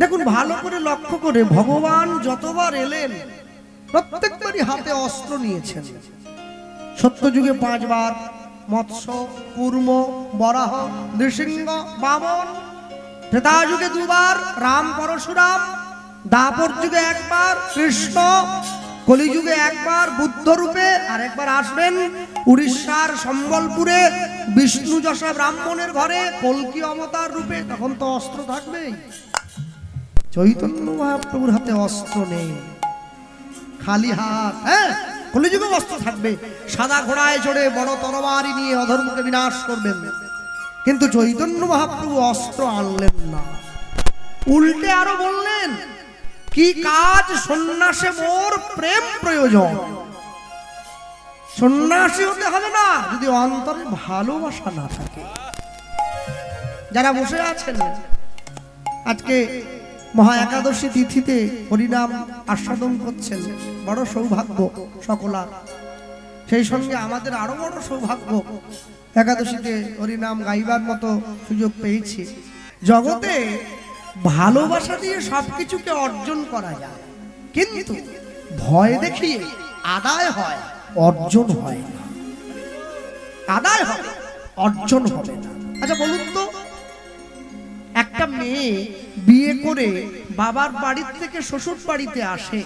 দেখুন ভালো করে লক্ষ্য করে, ভগবান যতবার এলেন প্রত্যেকবারই হাতে অস্ত্র নিয়েছেন। সত্যযুগে 5 বার, মৎস্য, কূর্ম, বরাহ, নৃসিংহ, বামন। ত্রেতা যুগে 2 বার, রাম পরশুরাম। দ্বাপর যুগে 1 বার, কৃষ্ণ। কলিযুগে 1 বার বুদ্ধ রূপে, আর একবার আসবেন উড়িষ্যার সম্বলপুরে বিষ্ণু যশা ব্রাহ্মণের ঘরে কল্কি অবতার রূপে। তখন তো অস্ত্র থাকবেই। চৈতন্য মহাপ্রভুর হাতে অস্ত্র নেই, খালি হাত। হ্যাঁ, কলিযুগে অস্ত্র থাকবে, সাদা ঘোড়ায় চড়ে বড় তরবারি নিয়ে অধর্মকে বিনাশ করবেন। কিন্তু চৈতন্য মহাপ্রভু অস্ত্র আনলেন না, উল্টে আরো বললেন, কি কাজ সন্ন্যাসে মোর প্রেম প্রয়োজন। সন্ন্যাসী হতে হবে না যদি অন্তরে ভালোবাসা না থাকে। যারা বসে আছেন আজকে মহা একাদশী তিথিতে হরিনাম আস্বাদন করছেন, বড় সৌভাগ্য সকলার। সেই সঙ্গে আমাদের আরো বড় সৌভাগ্য, একাদশীতে হরিনাম গাইবার মতো সুযোগ পেয়েছি। জগতে ভালোবাসা দিয়ে সবকিছুকে অর্জন করা যায়, কিন্তু ভয় দেখিয়ে আদায় হয়, অর্জন হয় না। আদায় হবে, অর্জন হবে না। আচ্ছা বলুন তো, একটা মেয়ে বিয়ে করে বাবার বাড়ির থেকে শ্বশুর বাড়িতে আসে,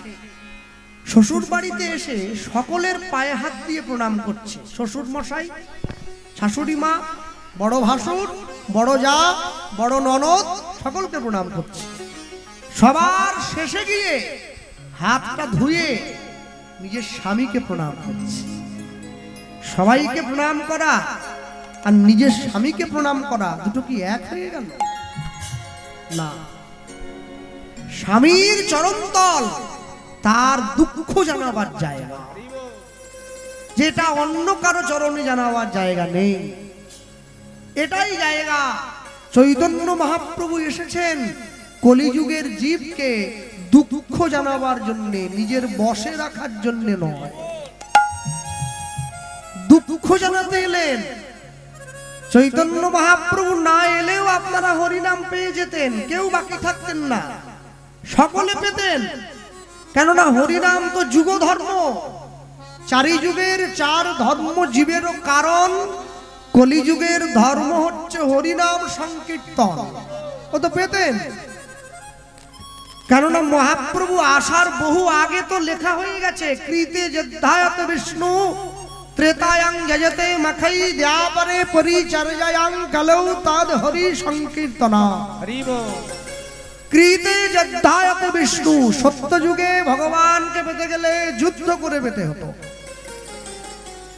শ্বশুর বাড়িতে এসে সকলের পায়ে হাত দিয়ে প্রণাম করছে। শ্বশুর মশাই, শাশুড়ি মা, বড় ভাসুর, বড় জা, বড় ননদ, সকলকে প্রণাম করছে। সবার শেষে গিয়ে হাতটা ধুয়ে নিজের স্বামীকে প্রণাম করছে। সবাইকে প্রণাম করা আর নিজের স্বামীকে প্রণাম করা দুটো কি এক হয়ে গেল? না। স্বামীর চরণতল তার দুঃখ জানাবার জায়গা, যেটা অন্য কারো চরণে জানাবার জায়গা নেই। এটাই জায়গা। চৈতন্য মহাপ্রভু এসেছেন কলিযুগের জীবকে দুঃখ জানাবার জন্য, নিজের বশে রাখার জন্য নয়। দুঃখ জানাতে এলেন। চৈতন্য মহাপ্রভু না এলেও আপনারা হরিনাম পেয়ে যেতেন, কেউ বাকি থাকতেন না, সকলে পেতেন। কেননা হরিনাম তো যুগ ধর্ম, 4 যুগের 4 ধর্ম জীবেরও কারণ। কলিযুগের ধর্ম হচ্ছে হরিনাম সংকীর্তন, ও তো পেতেন। কেননা মহাপ্রভু আসার বহু আগে তো লেখা হয়ে গেছে, কৃতে যদ্ধায়ত বিষ্ণু ত্রেতায়াং যজতে মখৈ দ্বাপরে পরিচর্যায়াং কলৌ তদ হরি সংকীর্তনা। কৃতে যদ্ধায়ত বিষ্ণু, সত্য যুগে ভগবানকে পেতে গেলে যুদ্ধ করে পেতে হতো।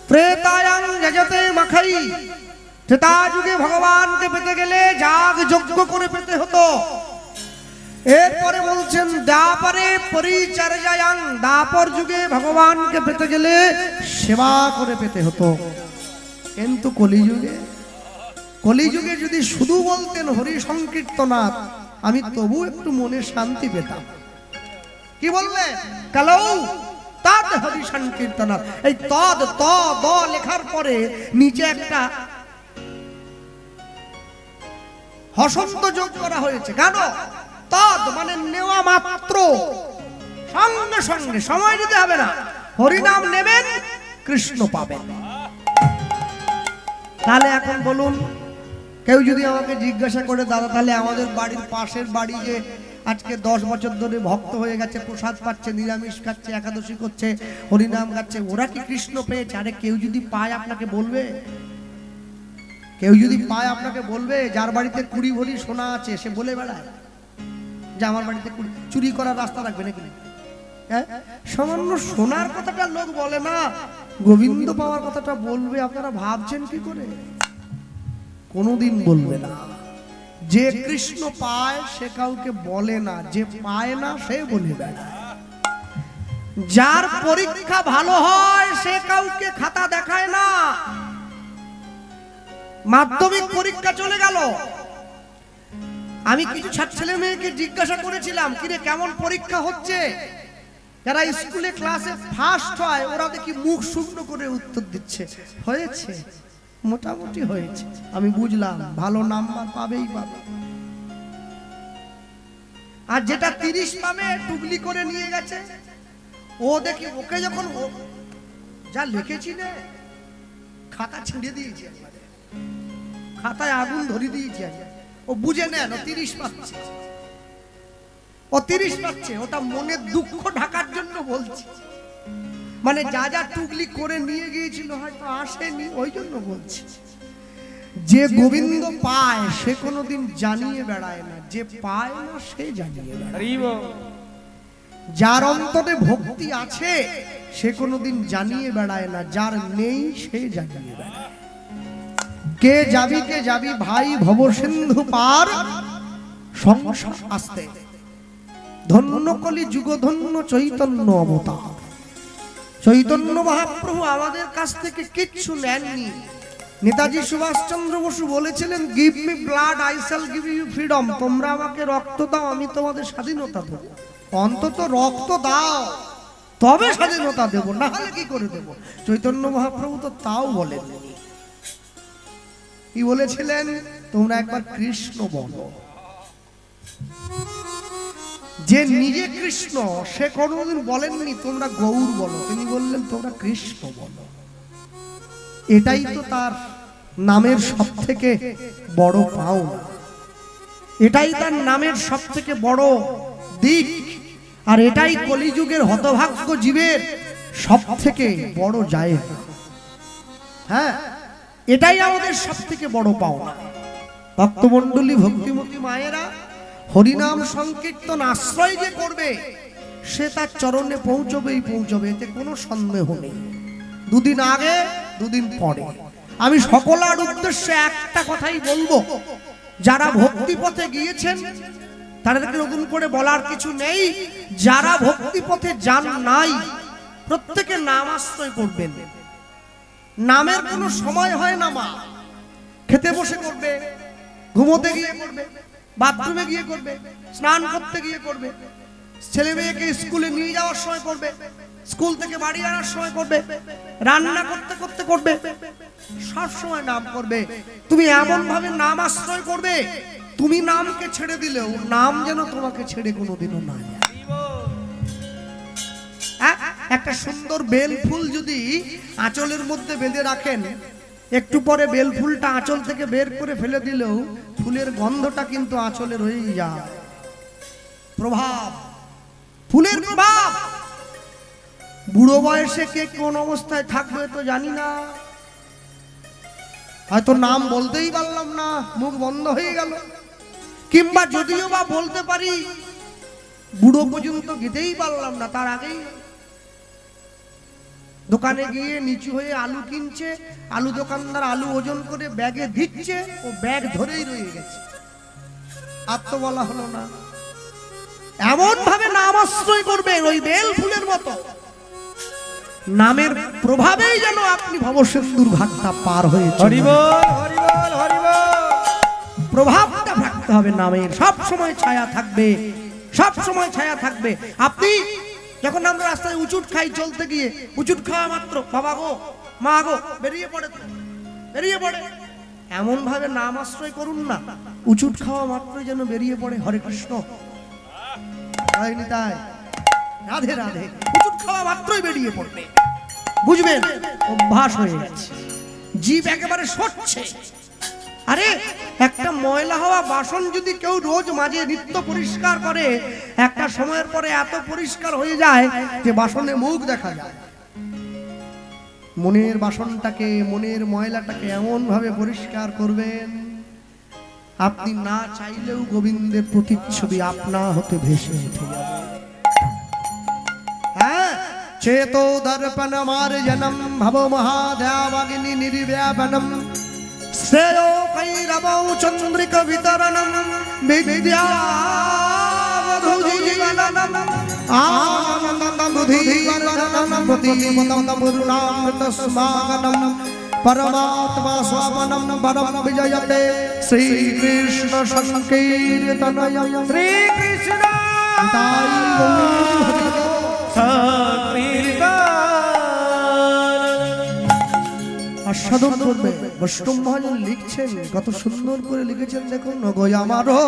ত্রেতায়াং যজতে মখৈ, ত্রেতা যুগে ভগবানকে পেতে গেলে যাগ যজ্ঞ করে পেতে হতো। এরপরে বলছেন দ্বাপরে পরিচর্যায়াং, দ্বাপর যুগে ভগবানকে পেতে গেলে সেবা করে পেতে হতো। কিন্তু কলিযুগে যদি শুধু বলতেন হরি সংকীর্তনাথ, আমি তবু একটু মনে শান্তি পেতাম। কি বললেন? কলৌ তদ হরি সংকীর্তনাথ। এই তদ ত দ লেখার পরে নিচে একটা হসন্ত যোগ করা হয়েছে। কেন? তদ মানে নেওয়া মাত্র, সঙ্গে সঙ্গে, সময় দিতে হবে না। হরিনাম নেবেন, কৃষ্ণ পাবেন। তাহলে এখন বলুন, কেউ যদি আমাকে জিজ্ঞাসা করে, দাদা তাহলে আমাদের বাড়ির পাশের বাড়ি যে আজকে 10 বছর ধরে ভক্ত হয়ে গেছে, প্রসাদ পাচ্ছে, নিরামিষ খাচ্ছে, একাদশী করছে, হরিনাম গাচ্ছে, ওরা কি কৃষ্ণ পেয়েছে? আরে কেউ যদি পায় আপনাকে বলবে? কেউ যদি পায় আপনাকে বলবে? যার বাড়িতে 20 ভরি সোনা আছে সে বলে বেড়ায় যে আমার বাড়িতে চুরি করার রাস্তা রাখবে নাকি? হ্যাঁ, সামান্য সোনার কথাটা লোক বলে না, গোবিন্দ পাওয়ার কথাটা বলবে। আপনারা ভাবছেন কি করে? কোনোদিন বলবে না। যে কৃষ্ণ পায় সে কাউকে বলে না, যে পায় না সে বলে বেড়ায়। যার পরীক্ষা ভালো হয় সে কাউকে খাতা দেখায় না। মাধ্যমিক পরীক্ষা চলে গেল, আমি কিছু ছেলে মেয়েকে জিজ্ঞাসা করেছিলাম, কিরে কেমন পরীক্ষা হচ্ছে? যারা স্কুলে ক্লাসে ফার্স্ট হয় ওরা দেখি মুখ শুকনো করে উত্তর দিচ্ছে, হয়েছে, মোটামুটি হয়েছে। আমি বুঝলাম ভালো নাম্বার পাবেই পাবে। আর যেটা 30 পাবে টুকলি করে নিয়ে গেছে, ও দেখি ওকে যখন যা লিখেছি না খাতা ছিঁড়ে দিয়েছে, খাতায় আগুন ধরে দিয়েছে। ও বুঝে নেন ও 30 পাচ্ছে, ও 30 পাচ্ছে, ওটা মনের দুঃখ ঢাকার জন্য বলছি। মানে যা যা টুকলি করে নিয়ে গিয়েছিল হয়তো আসেনি, ওই জন্য বলছি। যে গোবিন্দ পায় সে কোনোদিন জানিয়ে বেড়ায় না, যে পায় না সে জানিয়ে বেড়ায়। যার অন্তরে ভক্তি আছে সে কোনোদিন জানিয়ে বেড়ায় না, যার নেই সে জানিয়ে বেড়ায়। কে যাবি ভাই ভবসিন্ধু পার, সংসার আসতে ধন্য কলি যুগ ধন্য চৈতন্য অবতার। চৈতন্য মহাপ্রভু আমাদের কাছ থেকে কিচ্ছু নেননি। নেতাজি সুভাষচন্দ্র বসু বলেছিলেন, give me blood I shall give you freedom. তোমরা আমাকে রক্ত দাও, আমি তোমাদের স্বাধীনতা দেবো। অন্তত রক্ত দাও তবে স্বাধীনতা দেব, না হলে কি করে দেব? চৈতন্য মহাপ্রভু তো তাও বলেননি। কি বলেছিলেন? তোমরা একবার কৃষ্ণ বলো। যে নিজে কৃষ্ণ সে কোনোদিন বলেননি তোমরা গৌর বলো, তিনি বললেন তোমরা কৃষ্ণ বলো। এটাই তো তার নামের সব থেকে বড় পাওনা, এটাই তার নামের সব থেকে বড় দিক, আর এটাই কলিযুগের হতভাগ্য জীবের সব থেকে বড় জায়গা। হ্যাঁ, এটাই আমাদের সব থেকে বড় পাওনা। ভক্তমণ্ডলী, ভক্তিমতী মায়েরা, হরিনাম সংকীর্তন আশ্রয় যে করবে সে তার চরণে পৌঁছবেই পৌঁছবে, এতে কোনো সন্দেহ নেই। দুদিন আগে দুদিন পরে আমি সকলের উদ্দেশ্যে একটা কথাই বলবো, যারা ভক্তি পথে গিয়েছেন তাদেরকে নতুন করে বলার কিছু নেই। যারা ভক্তি পথে যান নাই প্রত্যেকে নাম আশ্রয় করবেন। নামের কোনো সময় হয় না। মা খেতে বসে করবে, ঘুমোতে গিয়ে করবে, বাথরুমে গিয়ে করবে, স্নান করতে গিয়ে করবে, ছেলে মেয়েকে স্কুলে নিয়ে যাওয়ার সময় করবে, স্কুল থেকে বাড়ি আনার সময় করবে, রান্না করতে করতে করবে, সব সময় নাম করবে। তুমি এমন ভাবে নাম আশ্রয় করবে, তুমি নামকে ছেড়ে দিলেও নাম যেন তোমাকে ছেড়ে কোনোদিনও না যায়। একটা সুন্দর বেল ফুল যদি আঁচলের মধ্যে বেঁধে রাখেন, একটু পরে বেল ফুলটা আঁচল থেকে বের করে ফেলে দিলেও ফুলের গন্ধটা কিন্তু আঁচলে রয়েই যায়। প্রভাব, ফুলের প্রভাব। বুড়ো বয়সে কে কোন অবস্থায় থাকবে তো জানি না, হয়তো নাম বলতেই পারলাম না, মুখ বন্ধ হয়ে গেল, কিংবা যদিও বা বলতে পারি বুড়ো পর্যন্ত যেতেই পারলাম না, তার আগেই দোকানে গিয়ে নিচু হয়ে আলু কিনছে, আলু দোকানদার আলু ওজন করে ব্যাগে দিচ্ছে, ও ব্যাগ ধরেই রয়ে গেছে, আর তো বলা হলো না। এমন ভাবে নাম আশ্রয় করবে ওই বেল ফুলের মতো, নামের প্রভাবেই যেন আপনি ভবসিন্ধুর ঘাটটা পার হয়ে প্রভাবটা থাকতে হবে নামের, সব সময় ছায়া থাকবে, সব সময় ছায়া থাকবে। আপনি যখন আমরা রাস্তায় উচুট খাই, চলতে গিয়ে উচুট খাওয়া মাত্র বাবা গো মা গো বেরিয়ে পড়ে, বেরিয়ে পড়ে, এমন ভাবে নাম আশ্রয় করুন না উচুট খাওয়া মাত্রই যেন বেরিয়ে পড়ে হরে কৃষ্ণ তাই রাধে রাধে, উচুট খাওয়া মাত্রই বেরিয়ে পড়বে। বুঝবেন অভ্যাস হয়ে গেছে, জীব একেবারে সরছে। আরে একটা ময়লা হওয়া বাসন যদি কেউ রোজ মাঝে নিত্য পরিষ্কার করে, একটা সময়ের পরে এত পরিষ্কার হয়ে যায় যে বাসনে মুখ দেখা যায়। মনের বাসনটাকে, মনের ময়লাটাকে এমন ভাবে পরিষ্কার করবেন আপনি না চাইলেও গোবিন্দের প্রতিচ্ছবি আপনা হতে ভেসে উঠে যাবে। হ্যাঁ, চেতো দর্পণ মার্জনম ভব মহাদেবাগ্নি নির্ব্যাপনম শ্রেयो কৈরবৌ চন্দ্রিক বিতরণম বিদ্যাবধূজীবনম আনন্দবুদ্ধিবর্ধনম প্রতিপদম পূর্ণামৃত স্মাগনম परमात्मा स्वापनम परम विजयते श्री कृष्ण संकीर्तनयं श्री कृष्ण আস্বাদন করবে। বৈষ্ণব মহাজন লিখছেন, কত সুন্দর করে লিখেছেন দেখুন। গো আমারো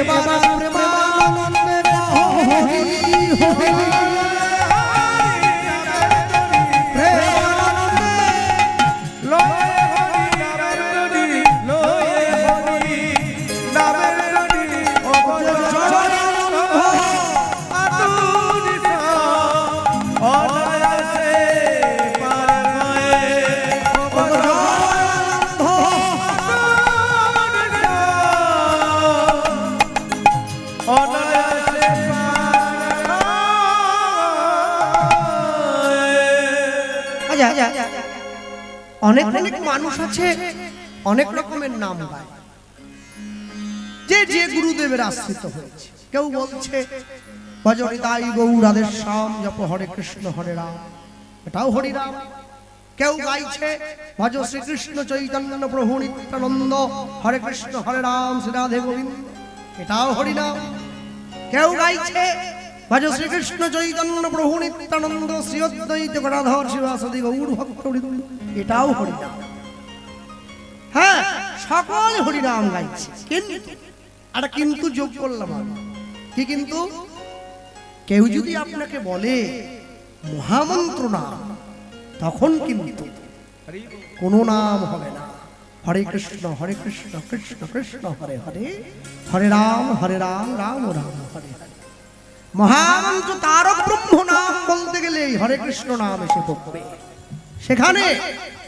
এবার যায় অনেক অনেক মানুষ আছে অনেক রকমের নাম গায়, যে যে গুরুদেবের আশ্রিত হয়েছে। কেউ বলছে ভজ হরিদাই গৌর রাধের শ্যাম জপ হরে কৃষ্ণ হরে রাম, এটাও হরিরাম। কেউ গাইছে ভজ শ্রীকৃষ্ণ চৈতন্য প্রভু নিত্যানন্দ হরে কৃষ্ণ হরে রাম শ্রী রাধে গোবিন্দ, এটাও হরিনাম। কেউ গাইছে ভজ শ্রীকৃষ্ণ চৈতন্য প্রভু নিত্যানন্দ শ্রী অদ্বৈত গদাধর শিবাসাদি গৌর ভক্তবৃন্দ, এটাও হরিনাম। হ্যাঁ, সকল হরিনাম গাইছে, কিন্তু একটা কিন্তু যোগ করলাম আমি। কি কিন্তু? কেউ যদি আপনাকে বলে মহামন্ত্র নাম, তখন কিন্তু কোনো নাম হবে না। হরে কৃষ্ণ কৃষ্ণ কৃষ্ণ হরে হরে, হরে রাম রাম রাম হরে হরে। মহামন্ত্র তারক ব্রহ্ম নাম বলতে গেলে হরে কৃষ্ণ নাম এসে পড়বে, সেখানে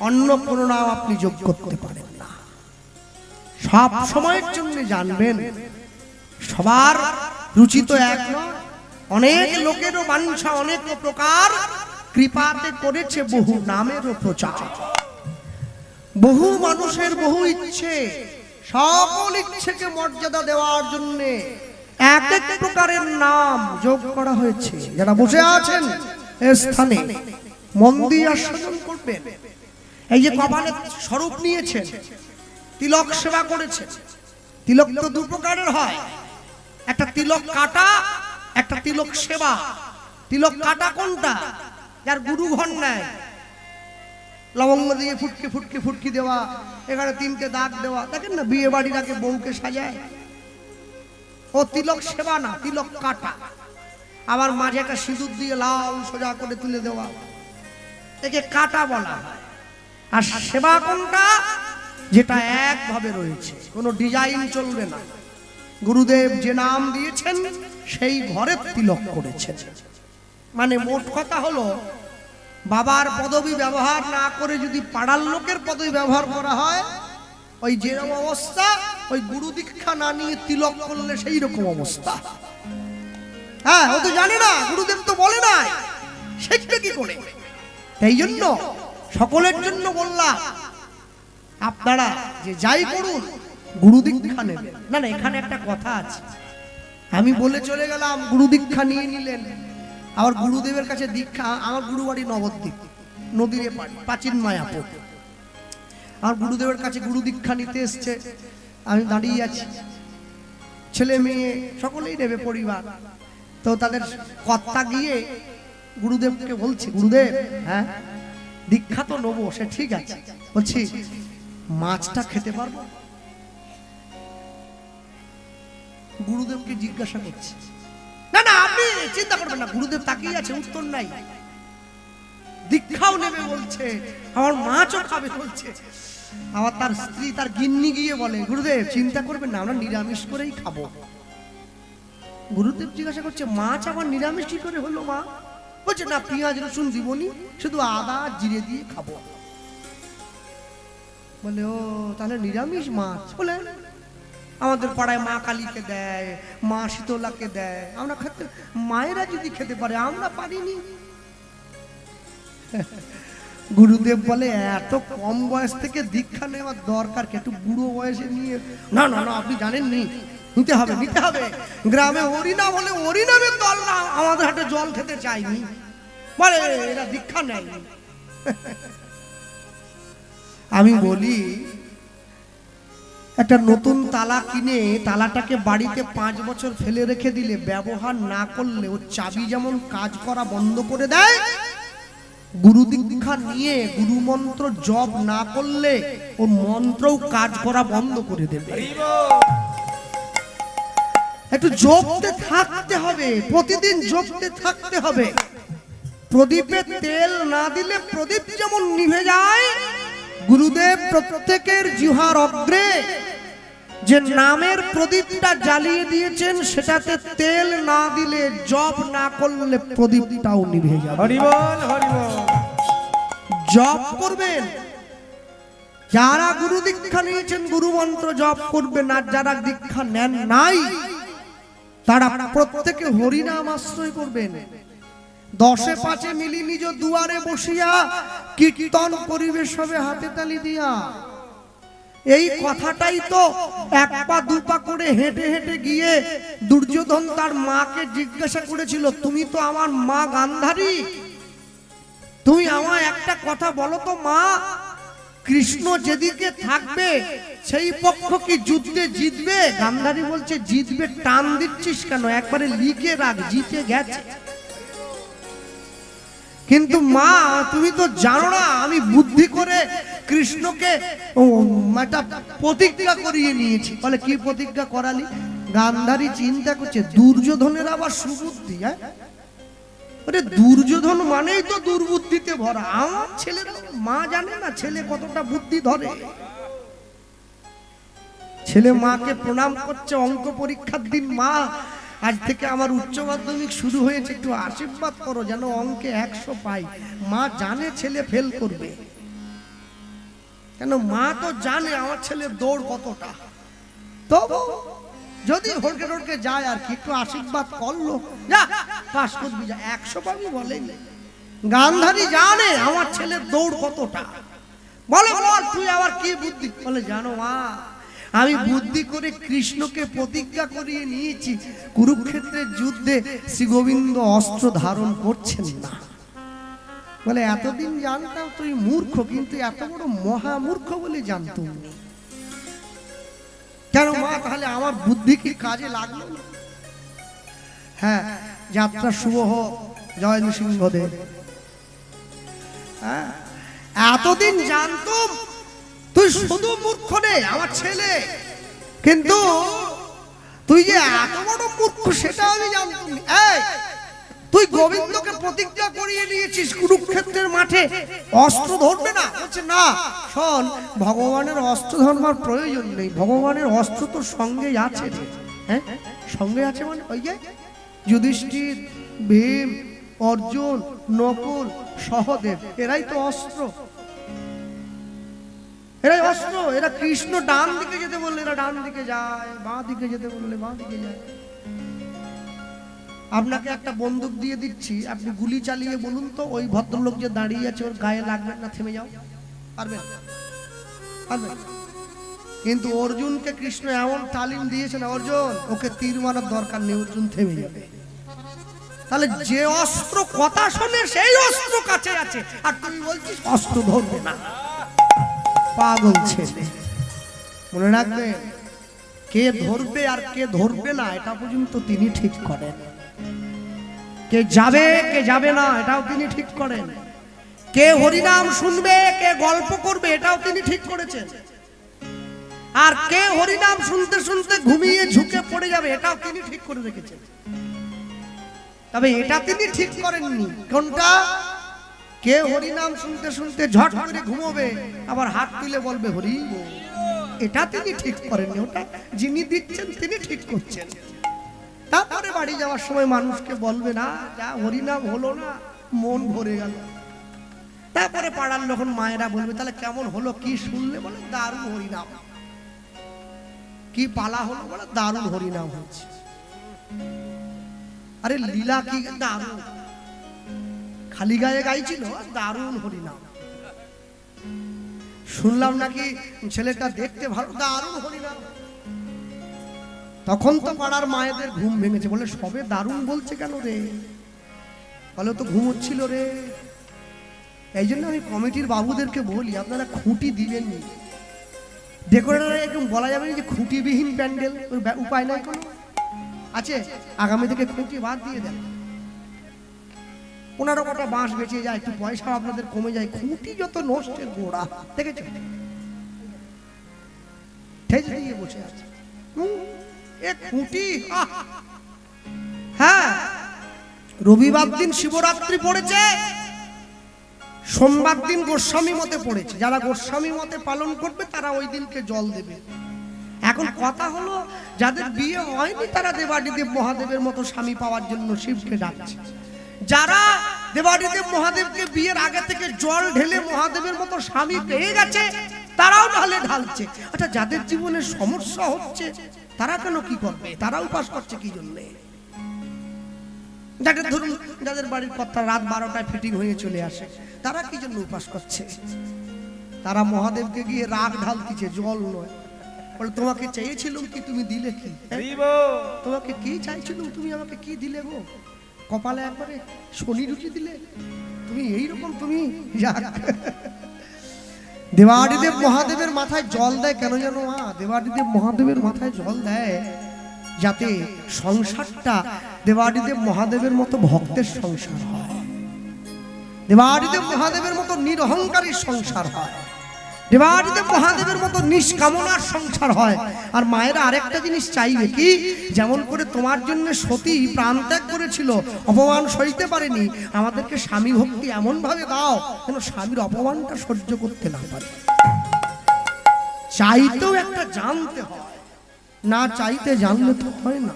অন্য কোনো নাম আপনি যোগ করতে পারেন না। সব সময়ের জন্য জানবেন সবার রুচি তো এক নয়, অনেক লোকেরও বাঞ্ছা অনেক প্রকার, কৃপাতে করেছে বহু নামেরও প্রচার। বহু মানুষের বহু ইচ্ছে, সকল ইচ্ছেকে মর্যাদা দেওয়ার জন্য এক এক প্রকারের নাম যোগ করা হয়েছে। যারা বসে আছেন এই স্থানে মন দিয়ে আস্বাদন করবেন। এই যে কপালে স্বরূপ নিয়েছেন, তিলক সেবা করেছেন। তিলক তো দু প্রকারের হয়, একটা তিলক কাটা, একটা তিলক সেবা। তিলক কাটা কোনটা? যার গুরু ঘর নাই, লবঙ্গ দিয়ে ফুটকি ফুটকি ফুটকি দেওয়া, এখানে তিনটে দাগ দেওয়া, দেখেন না বিয়ে বাড়ির আগে বউকে সাজায়, ও তিলক সেবা না, তিলক কাটা। আবার মাঝে একটা সিঁদুর দিয়ে লাল সোজা করে তুলে দেওয়া, একে কাটা বলা হয়। আর সেবা কোনটা? যেটা একভাবে রয়েছে, কোনো ডিজাইন চলবে না। গুরুদেব যে নাম দিয়েছেন সেই ঘরে তিলক করেছেন। মানে মোট কথা হলো, বাবার পদবী ব্যবহার না করে যদি পাড়ার লোকের পদবী ব্যবহার করা হয়, ওই যেরকম অবস্থা, ওই গুরু দীক্ষা না নিয়ে তিলক করলে সেই রকম অবস্থা। হ্যাঁ, ও তো জানে না, গুরুদেব তো বলে নাই, শিখবে কি করে? এই জন্য সকলের জন্য বললাম, আপনারা যে যাই করুন গুরু দীক্ষা নেবেন। না না, এখানে একটা কথা আছে, আমি বলে চলে গেলাম, গুরু দীক্ষা নিয়ে নিলেন। আবার গুরুদেবের কাছে দীক্ষা, আমার গুরু বাড়ি নবদ্বীপ, নদীর প্রাচীন মায়াপুর। আমার গুরুদেবের কাছে গুরু দীক্ষা নিতে এসছে, আমি দাঁড়িয়ে আছি, ছেলে মেয়ে সকলেই নেবে, পরিবার। তো তাদের কর্তা গিয়ে গুরুদেবকে বলছে, গুরুদেব হ্যাঁ দীক্ষা তো নেবো, সে ঠিক আছে, বলছি মাছটা খেতে পারবো? গুরুদেবকে জিজ্ঞাসা করছে। না না, আপনি চিন্তা করবেন না, গুরুদেব তাকিয়ে আছে, উত্তর নাই। দীক্ষাও নেবে বলছে, আমার মাছও খাবে বলছে। আবার তার স্ত্রী, তার গিন্নি গিয়ে বলে, গুরুদেব চিন্তা করবেন না, আমরা নিরামিষ করেই খাবো। গুরুদেব জিজ্ঞাসা করছে, মাছ আবার নিরামিষ কি করে হলো মা? বলছে, না পেঁয়াজ রসুন দিবনি, শুধু আদা জিরে দিয়ে খাবো। বলে, ও তাহলে নিরামিষ মাছ? বলে, আমাদের পাড়ায় মা কালীকে দেয়, মা শীতলাকে দেয়, আমরা খেতে, মায়েরা যদি খেতে পারে আমরা পারিনি। গুরুদেব বলে, এত কম বয়স থেকে দীক্ষা নেওয়ার দরকার কি? একটু বুড়ো বয়সে নিয়ে, না না না, আপনি জানেননি, নিতে হবে নিতে হবে। গ্রামে হরিনাম হলে হরিনামের দল না আমাদের হাতে জল খেতে চাইনি, বলে এরা দীক্ষা নেয়। আমি বলি, একটা নতুন তালা কিনে তালাটাকে বাড়িতে 5 বছর ফেলে রেখে দিলে, ব্যবহার না করলে ওর চাবি যেমন কাজ করা বন্ধ করে দেয়, গুরু দীক্ষা নিয়ে গুরু মন্ত্র জপ না করলে ওর মন্ত্রও কাজ করা বন্ধ করে দেবে। একটু জপতে থাকতে হবে, প্রতিদিন জপতে থাকতে হবে। প্রদীপে তেল না দিলে প্রদীপ যেমন নিভে যায়, গুরুদেব প্রত্যেকের জিহ্বার অগ্রে যে নামের প্রদীপটা জ্বালিয়ে দিয়েছেন, সেটাতে তেল না দিলে, জপ না করলে প্রদীপটাও নিভে যাবে। হরি বল হরি বল। জপ করবেন, যারা গুরু দীক্ষা নিয়েছেন গুরু মন্ত্র জপ করবেন, আর যারা দীক্ষা নেন নাই তারা প্রত্যেকে হরিনাম আশ্রয় করবেন। দশে পাঁচে মিলি নিজ দুয়ারে বসিয়া কীর্তন করিবে সবে হাতে তালি দিয়া। এই কথাটাই তো এক পা দু পা করে হেঁটে হেঁটে গিয়ে দুর্যোধন তার মাকে জিজ্ঞাসা করেছিল, তুমি তো আমার মা গান্ধারী, তুমি আমায় একটা কথা বলো তো মা, কৃষ্ণ যেদিকে থাকবে সেই পক্ষ কি যুদ্ধে জিতবে? গান্ধারী বলছে, জিতবে টান দিচ্ছিস কেন, একবারে লিখে রাখ, জিতে গেছে। কিন্তু মা তুমি তো জানো না আমি বুদ্ধি করে কৃষ্ণকে একটা প্রতিজ্ঞা করিয়ে নিয়েছি। বলে কি প্রতিজ্ঞা করালি? গান্ধারী চিন্তা করছে দুর্যোধনের আবার সুবুদ্ধি। হ্যাঁ, দুর্যোধন মানেই তো দুর্বুদ্ধিতে ভরা। আমার ছেলে মা জানে না ছেলে কতটা বুদ্ধি ধরে। ছেলে মাকে প্রণাম করছে অঙ্ক পরীক্ষার দিন, মা আজ থেকে আমার উচ্চ মাধ্যমিক শুরু হয়েছে, একটু আশীর্বাদ করো যেন অঙ্কে 100 পাই। মা জানে ছেলে ফেল করবে, কেন মা তো জানে আমার ছেলের দৌড় কতটা। তবু যদি হড়কে হড়কে যায় আর কি, একটু আশীর্বাদ করলো, যা পাস করবি, যা 100 পাবি বলেনি। গান্ধারী জানে আমার ছেলের দৌড় কতটা। বলে বল তুই আবার কি বুদ্ধি? বলে জানো মা, আমি বুদ্ধি করে কৃষ্ণকে প্রতিজ্ঞা করিয়ে নিয়েছি কুরুক্ষেত্রের যুদ্ধে শ্রী গোবিন্দ অস্ত্র ধারণ করছেন না। বলে এতদিন জানতাম তুই মূর্খ, কিন্তু এত বড় মহামূর্খ বলে জানতাম না। কেন মা, তাহলে আমার বুদ্ধি কি কাজে লাগলো না? হ্যাঁ, যাত্রা শুভ হোক, জয় নৃসিংহদেব। হ্যাঁ, এতদিন জানতাম তুই শুধু মূর্খ নে আমার ছেলে, কিন্তু তুই যে এত বড় মূর্খ সেটা আমি জানতাম না। এই তুই গোবিন্দকে প্রতিজ্ঞা করিয়ে নিয়েছিস কুরুক্ষেত্রের মাঠে অস্ত্র ধরবে না। বলছে না, শোন, ভগবানের অস্ত্র ধরবার প্রয়োজন নেই, ভগবানের অস্ত্র তোর সঙ্গেই আছে। হ্যাঁ, সঙ্গে আছে মানে ওই যে যুধিষ্ঠির, ভীম, অর্জুন, নকুল, সহদেব, এরাই তো অস্ত্র, এরাই অস্ত্র। এরা কৃষ্ণ ডান দিকে যেতে বললে এরা ডান দিকে যায়, বাঁ দিকে যেতে বললে বাঁ দিকে যায়। আপনাকে একটা বন্দুক দিয়ে দিচ্ছি, আপনি গুলি চালিয়ে বলুন তো ওই ভদ্রলোক যে দাঁড়িয়ে আছে ওর গায়ে লাগবে না, থেমে যাও, পারবেন? পারবেন? কিন্তু অর্জুনকে কৃষ্ণ এমন তালিম দিয়েছে না, অর্জুন ওকে তীর মারার দরকার নেই, অর্জুন থেমে যাবে। তাহলে যে অস্ত্র কথা শোনে সেই অস্ত্র কাছে আছে, আর তুমি বলছিস অস্ত্র ধরবে না। পাগল ছেলে। মনে রাখবে, কে ধরবে আর কে ধরবে না এটা পর্যন্ত তিনি ঠিক করেন। কে যাবে কে যাবে না এটাও তিনি ঠিক করেন। কে হরিনাম শুনবে কে গল্প করবে এটাও তিনি ঠিক করেছেন। আর কে হরিনাম শুনতে শুনতে ঘুমিয়ে ঝুঁকে পড়ে যাবে এটাও তিনি ঠিক করে রেখেছেন। তবে এটা তিনি ঠিক করেননি কোনটা? কে হরিনাম শুনতে শুনতে ঝট করে ঘুমোবে আবার হাত তুলে বলবে হরি, এটা তিনি ঠিক করেননি। ওটা যিনি দিচ্ছেন তিনি ঠিক করছেন। তারপরে বাড়ি যাওয়ার সময় মানুষকে বলবে না যা হরিনাম হলো না, মন ভরে গেল। তারপরে পাড়ার লোক মায়েরা বলবে তাহলে কেমন হলো, কি শুনলে? বলে দারুণ হরিনাম। কি পালা হলো? বলে দারুণ হরিনাম হচ্ছে। আরে লীলা কি দারুণ, খালি গায়ে গাইছিল, দারুণ হরিনাম। শুনলাম নাকি ছেলেটা দেখতে ভালো, দারুণ হরিনাম। তখন তো পাড়ার মায়েদের ঘুম ভেঙেছে, বলে সবে দারুণ বলছে কেন রে? বলে তো ঘুমোচ্ছিল রে। এই জন্য আমি কমিটির বাবুদেরকে বলি আপনারা খুঁটি দিবেন নি, ডেকোরেটর একদম বলা যাবে না যে খুঁটিবিহীন প্যান্ডেল, উপায় নাই কোনো আছে। আগামী থেকে খুঁটি বাদ দিয়ে দেন, 15 কটা বাঁশ বেঁচে যায়, একটু পয়সা আপনাদের কমে যায়। খুঁটি যত নষ্টের গোড়া, দেখেছেন? ঠেজে দিয়ে বসে আছে এ খুঁটি। হ্যাঁ, রবিবার দিন শিবরাত্রি পড়েছে, সোমবার দিন গোস্বামী মতে পড়েছে। যারা গোস্বামী মতে পালন করবে তারা ওই দিনকে জল দেবে। এখন কথা হলো যাদের বিয়ে হয়নি তারা দেবাদিদেব মহাদেবের মতো স্বামী পাওয়ার জন্য শিবকে ডাকছে। যারা দেবাদিদেব মহাদেবকে বিয়ের আগে থেকে জল ঢেলে মহাদেবের মতো স্বামী পেয়ে গেছে তারাও ঢালছে। আচ্ছা, যাদের জীবনে সমস্যা হচ্ছে তারা কেন কি করবে? তারা উপাস করছে কি জন্য? যাদের ধরুন যাদের বাড়ির কথা রাত 12টায় ফিটিং হয়ে চলে আসে, তারা কি জন্য উপাস করছে? তারা মহাদেবকে গিয়ে রাগ ঢালতিছে, জল নয়। বলে তোমাকে চেয়েছিলাম কি, তুমি দিলে কি? তোমাকে কি চাইছিলাম, তুমি আমাকে কি দিলে গো? কপালে একবারে শনি রুটি দিলে তুমি, এইরকম তুমি। দেবাদিদেব মহাদেবের মাথায় জল দেয় কেন জানো মা? দেবাদিদেব মহাদেবের মাথায় জল দেয় যাতে সংসারটা দেবাদিদেব মহাদেবের মতো ভক্তের সংসার হয়, দেবাদিদেব মহাদেবের মতো নিরহংকারী সংসার হয়, দেবাদিদেব মহাদেবের মতো নিষ্কামনার সংসার হয়। আর মায়েরা আরেকটা জিনিস চাইবে কি, যেমন করে তোমার জন্য সতী প্রাণ ত্যাগ করেছিল, অপমান সইতে পারেনি, আমাদেরকে স্বামী ভক্তি এমন ভাবে দাও যেন স্বামীর অপমানটা সহ্য করতে না পারে। চাইতেও একটা জানতে হয়, না চাইতে জানলে তো হয় না,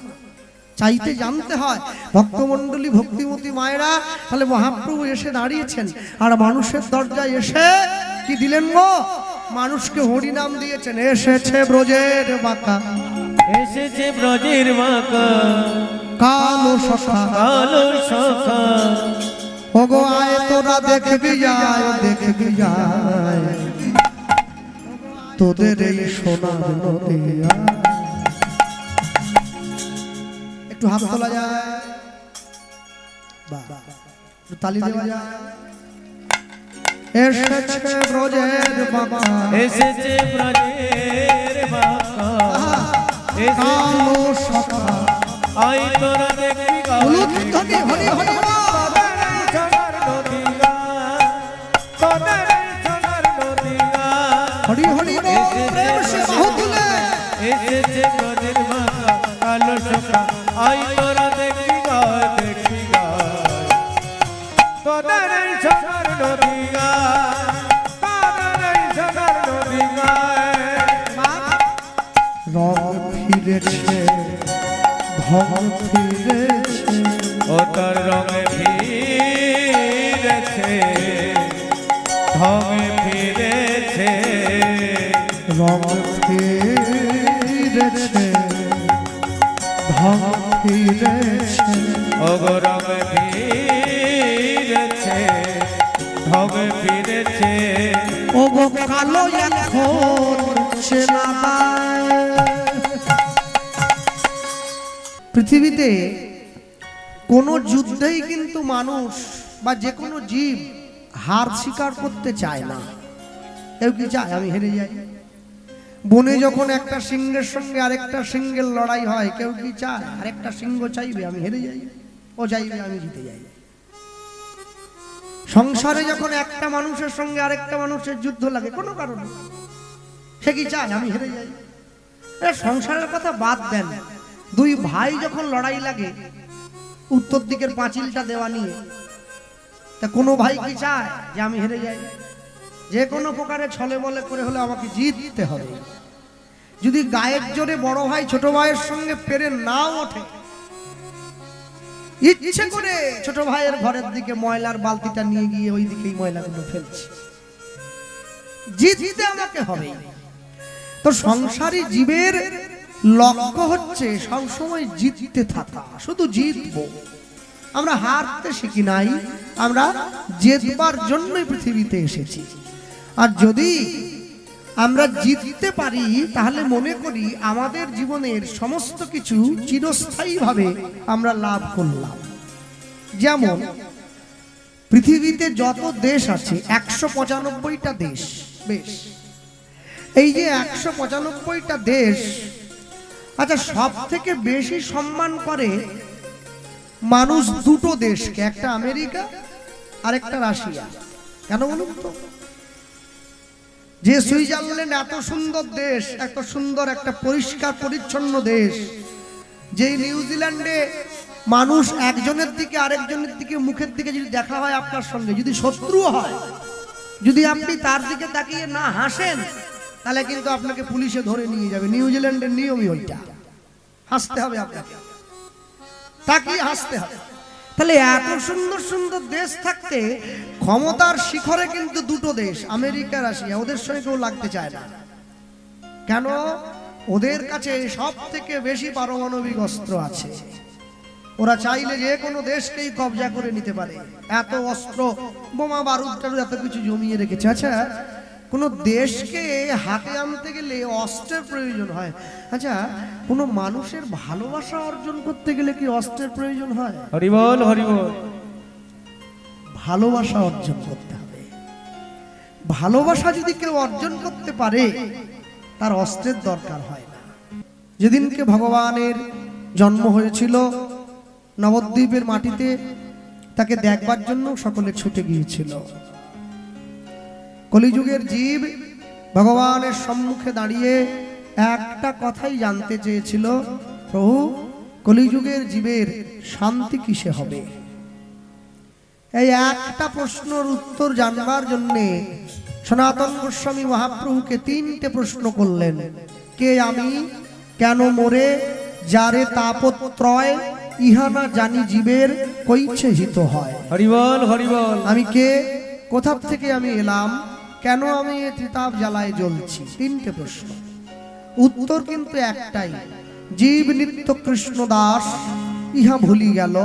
চাইতে জানতে হয়। ভক্তমণ্ডলী ভক্তিমতী মায়েরা, তাহলে মহাপ্রভু এসে দাঁড়িয়েছেন আর মানুষের দরজায় এসে কি দিলেন গো? মানুষকে হরিনাম দিয়েছেন। এসেছে ব্রজের বাঁকা, এসেছে ব্রজের বাঁকা, কালো সখা, কালো সখা, ওগো আয় তোরা দেখবি যায়, দেখবি যায় তোদের এই সোনার নদিয়া। একটু হাত তোলা যায়, একটু তালি দেওয়া যায়। এসেছে ব্রজের বাবা, এসেছে ব্রজের বাঁকা, কালো সখা, আয় তোরা দেখবি উলুধ্বনি হরি হরি বল। হরি হরি বল, প্রেম সে বাহু তুলে। এসেছে ব্রজের বাঁকা, কালো সখা, আয় তোরা দেখবি গায়, দেখবি গায় তোদের এই সোনার নদী গায়, তোদের এই সোনার নদী গায়। রং ফিরেছে, ঢং ফিরেছে, ও তোর রঙে ফিরেছে, ঢঙে ফিরেছে, রং ফিরেছে, ঢং ফিরেছে, ও গো রঙে ফিরেছে, ঢঙে ফিরেছে। ও গো কালো এখন চেনা পায়। পৃথিবীতে কোন যুদ্ধেই কিন্তু মানুষ বা যে কোনো জীব হার স্বীকার করতে চায় না। কেউ কি চায় আমি হেরে যাই? বনে যখন একটা সিংহের সঙ্গে আরেকটা সিংহের লড়াই হয়, কেউ কি চায় আরেকটা সিংহ চাইবে আমি হেরে যাই? ও চাইবে আমি জিতে যাই। সংসারে যখন একটা মানুষের সঙ্গে আরেকটা মানুষের যুদ্ধ লাগে কোনো কারণে, সে কি চায় আমি হেরে যাই? সংসারের কথা বাদ দেন, দুই ভাই যখন লড়াই লাগে উত্তর দিকের পাঁচিলটা দেওয়া নিয়ে, তা কোনো ভাই কি চায় যে আমি হেরে যাই? যে কোনো প্রকারে ছলে বলে করে হলে আমাকে জিততে হবে। যদি গায়ের জোরে বড় ভাই ছোট ভাইয়ের সঙ্গে পেরে নাও ওঠে, ইচ্ছে করে ছোট ভাইয়ের ঘরের দিকে ময়লার বালতিটা নিয়ে গিয়ে ওই দিকেই ময়লাগুলো ফেলছে, জিততে আমাকে হবে। তো সংসারী জীবের লক্ষ্য হচ্ছে সবসময় জিততে থাকা, শুধু জিতবো। আমরা হারতে শিখি নাই, আমরা জেতবার জন্যই পৃথিবীতে এসেছি। আর যদি আমরা জিততে পারি তাহলে মনে করি আমাদের জীবনের সমস্ত কিছু চিরস্থায়ীভাবে আমরা লাভ করলাম। যেমন পৃথিবীতে যত দেশ আছে 195টা দেশ, বেশ এই যে 195টা দেশ, আচ্ছা সব থেকে বেশি সম্মান করে মানুষ দুটো দেশকে, একটা আমেরিকা আর একটা রাশিয়া। কেন বলুন তো? যে সুইজারল্যান্ড এত সুন্দর দেশ, এত সুন্দর একটা পরিষ্কার পরিচ্ছন্ন দেশ, যে নিউজিল্যান্ডে মানুষ একজনের দিকে আরেকজনের দিকে মুখের দিকে যদি দেখা হয় আপনার সঙ্গে, যদি শত্রু হয়, যদি আপনি তার দিকে তাকিয়ে না হাসেন তাহলে কিন্তু আপনাকে পুলিশে ধরে নিয়ে যাবে। নিউজিল্যান্ডের নিয়মই ওইটা, হাসতে হবে আপনাকে, তাকিয়ে হাসতে হবে। তাহলে এত সুন্দর সুন্দর দেশ থাকতে ক্ষমতার শিখরে কিন্তু দুটো দেশ, আমেরিকা রাশিয়া, ওদের সঙ্গে কেউ লাগতে চায় না। কেন? ওদের কাছে সব থেকে বেশি পারমাণবিক অস্ত্র আছে। ওরা চাইলে যে কোনো দেশকেই কবজা করে নিতে পারে, এত অস্ত্র বোমা বারুদ টারুদ এত কিছু জমিয়ে রেখেছে। আচ্ছা, কোনো দেশকে হাতে আনতে গেলে অস্ত্রের প্রয়োজন হয়। আচ্ছা, কোনো মানুষের ভালোবাসা অর্জন করতে গেলে কি অস্ত্রের প্রয়োজন হয়? হরি বল, হরি বল। ভালোবাসা অর্জন করতে হবে। ভালোবাসা যদি কেউ অর্জন করতে পারে তার অস্ত্রের দরকার হয় না। যেদিনকে ভগবানের জন্ম হয়েছিল নবদ্বীপের মাটিতে, তাকে দেখবার জন্য সকলে ছুটে গিয়েছিল। কলিযুগের জীব ভগবানের সম্মুখে দাঁড়িয়ে একটা কথাই জানতে চেয়েছিল, প্রভু কলিযুগের জীবের শান্তি কিসে হবে? এই একটা প্রশ্নের উত্তর জানবার জন্য সনাতন গোস্বামী মহাপ্রভুকে 3টে প্রশ্ন করলেন। কে আমি, কেন মোরে, যারে তাপত্রয়, ইহা না জানি জীবের কইছে হিত হয়। হরি বল, হরি বল। আমি কে, কোথা থেকে আমি এলাম, কেন আমি এ ত্রিতাপ জ্বালায় জ্বলছি? 3টে প্রশ্ন, উত্তর কিন্তু একটাই, জীব নিত্য কৃষ্ণ দাস, ইহা ভুলি গেল,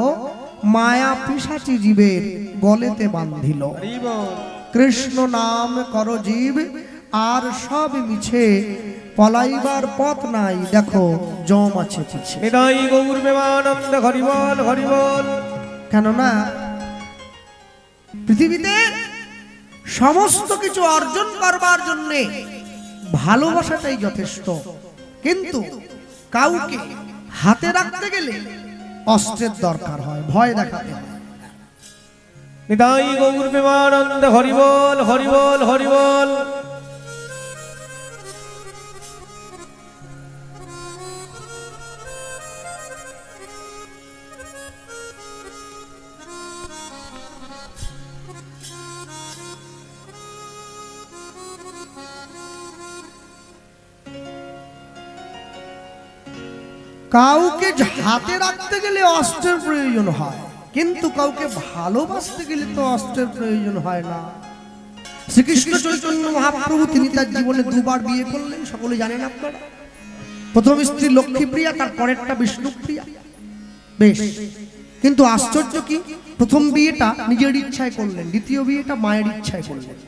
মায়া পিশাচি জীবের গলেতে বান্ধিল। হরি বল। কৃষ্ণ নাম কর জীব, আর সব মিছে, পলাইবার পথ নাই, দেখো জম আছে পিছে। নিতাই গৌর প্রেমানন্দ, হরি বল, হরি বল। কেননা পৃথিবীতে সমস্ত কিছু অর্জন করবার জন্য ভালোবাসাটাই যথেষ্ট, কিন্তু কাউকে হাতে রাখতে গেলে অস্ত্রের দরকার হয়, ভয় দেখাতে হয়। নিতাই গৌর প্রেমানন্দ, হরি বল, হরি বল, হরি বল। কাউকে হাতে রাখতে গেলে অস্ত্রের প্রয়োজন হয়, কিন্তু কাউকে ভালোবাসতে গেলে তো অস্ত্রের প্রয়োজন হয় না। শ্রীকৃষ্ণ চৈতন্য মহাপ্রভু তিনি তার জীবনে 2বার বিয়ে করলেন, সকলে জানেন আপনারা। প্রথম স্ত্রী লক্ষ্মীপ্রিয়া, তার পরেরটা বিষ্ণুপ্রিয়া। বেশ, কিন্তু আশ্চর্য কি, প্রথম বিয়েটা নিজের ইচ্ছায় করলেন, দ্বিতীয় বিয়েটা মায়ের ইচ্ছায় করলেন।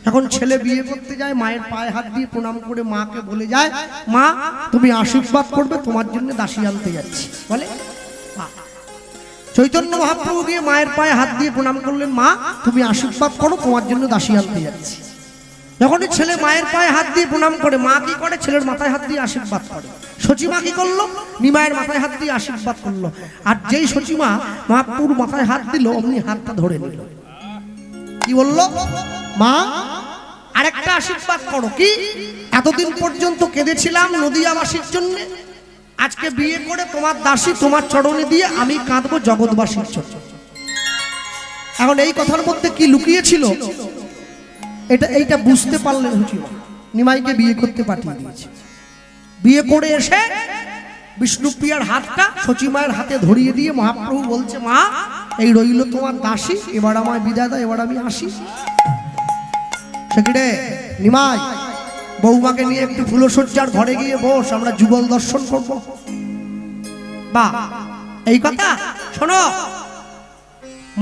এখন ছেলে বিয়ে করতে যায়, মায়ের পায়ে হাত দিয়ে প্রণাম করে মাকে বলে যায়, মা তুমি আশীর্বাদ করবে, তোমার জন্য দাসী আনতে যাচ্ছি। বলে চৈতন্য মহাপ্রভু গিয়ে মায়ের পায়ে হাত দিয়ে প্রণাম করলেন, মা তুমি আশীর্বাদ করো, তোমার জন্য দাসী আনতে যাচ্ছি। যখনই ছেলে মায়ের পায়ে হাত দিয়ে প্রণাম করে, মা কি করে, ছেলের মাথায় হাত দিয়ে আশীর্বাদ করে। সচিমা কি করলো, নিমায়ের মাথায় হাত দিয়ে আশীর্বাদ করলো। আর যেই সচিমা মহাপ্রভুর মাথায় হাত দিল, অমনি হাতটা ধরে নিল। কি বললো, মা আরেকটা আশীর্বাদ করো। কি, এতদিন পর্যন্ত কেঁদেছিলাম নদিয়াবাসীর জন্য, আজকে বিয়ে করে তোমার দাসী তোমার চরণে দিয়ে আমি কাঁদবো জগৎবাসীর জন্য। এখন এই কথার মধ্যে কি লুকিয়েছিল, এইটা বুঝতে পারলেন সচিমা, নিমাইকে বিয়ে করতে পাঠিয়ে দিয়েছে। বিয়ে করে এসে বিষ্ণুপ্রিয়ার হাতটা সচিমায়ের হাতে ধরিয়ে দিয়ে মহাপ্রভু বলছে, মা এই রইল তোমার দাসী, এবার আমায় বিদায় দাও, এবার আমি আসি। সেখানে নিমাই বৌমাকে নিয়ে একটু ফুলসজ্জার ঘরে গিয়ে বস, আমরা যুগল দর্শন করবো। বা এই কথা শোনো,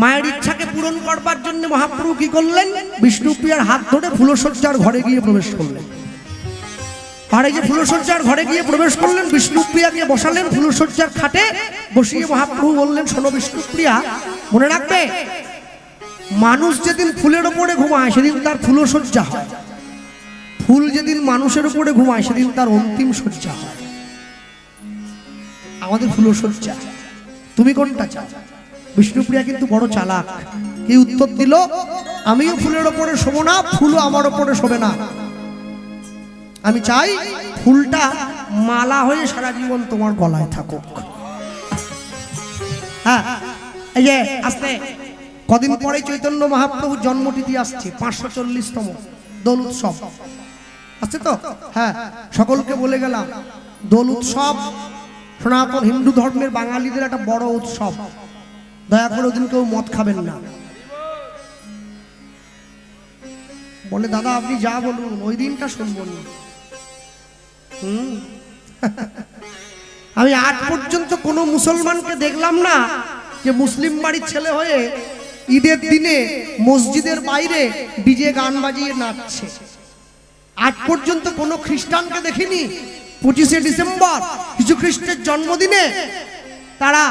মায়ের ইচ্ছাকে পূরণ করবার জন্য মহাপ্রভু কি করলেন, বিষ্ণুপ্রিয়ার হাত ধরে ফুলসজ্জার ঘরে গিয়ে প্রবেশ করলেন। আর এই যে ফুলসজ্জার ঘরে গিয়ে প্রবেশ করলেন, বিষ্ণুপ্রিয়াকে বসালেন ফুলসজ্জার খাটে বসিয়ে মহাপ্রভু বললেন, শোনো বিষ্ণুপ্রিয়া, মনে রাখবে মানুষ যেদিন ফুলের ওপরে ঘুমায় সেদিন তার ফুলসজ্জা হয়, ফুল যেদিন মানুষের উপরে ঘুমায় সেদিন তার অন্তিম সজ্জা হয়। আমাদের ফুলসজ্জা, তুমি কোনটা চাও? বিষ্ণুপ্রিয়া কিন্তু বড় চালাক, কি উত্তর দিল, আমিও ফুলের ওপরে শোবো না, ফুলও আমার ওপরে শোবে না, আমি চাই ফুলটা মালা হয়ে সারা জীবন তোমার গলায় থাকুক। হ্যাঁ, এই যে আস্তে কদিন পরে চৈতন্য মহাপ্রভুর জন্মতিথি আসছে, 540তম দোল উৎসব আসছে তো। হ্যাঁ, সকলকে বলে গেলাম, দোল উৎসব সনাতন হিন্দু ধর্মের বাঙালিদের একটা বড় উৎসব। দয়া করে ওদিন কেউ মদ খাবেন না। বলে দাদা আপনি যা বলুন ওই দিনটা শুনবো না। আমি আজ পর্যন্ত কোনো মুসলমানকে দেখলাম না যে মুসলিম বাড়ির ছেলে হয়ে ঈদের দিনে মসজিদের বাইরে ডিজে গান বাজিয়ে নাচছে। আজ পর্যন্ত কোনো খ্রিস্টানকে দেখিনি 25শে ডিসেম্বর যীশু খ্রিস্টের জন্মদিনে তারা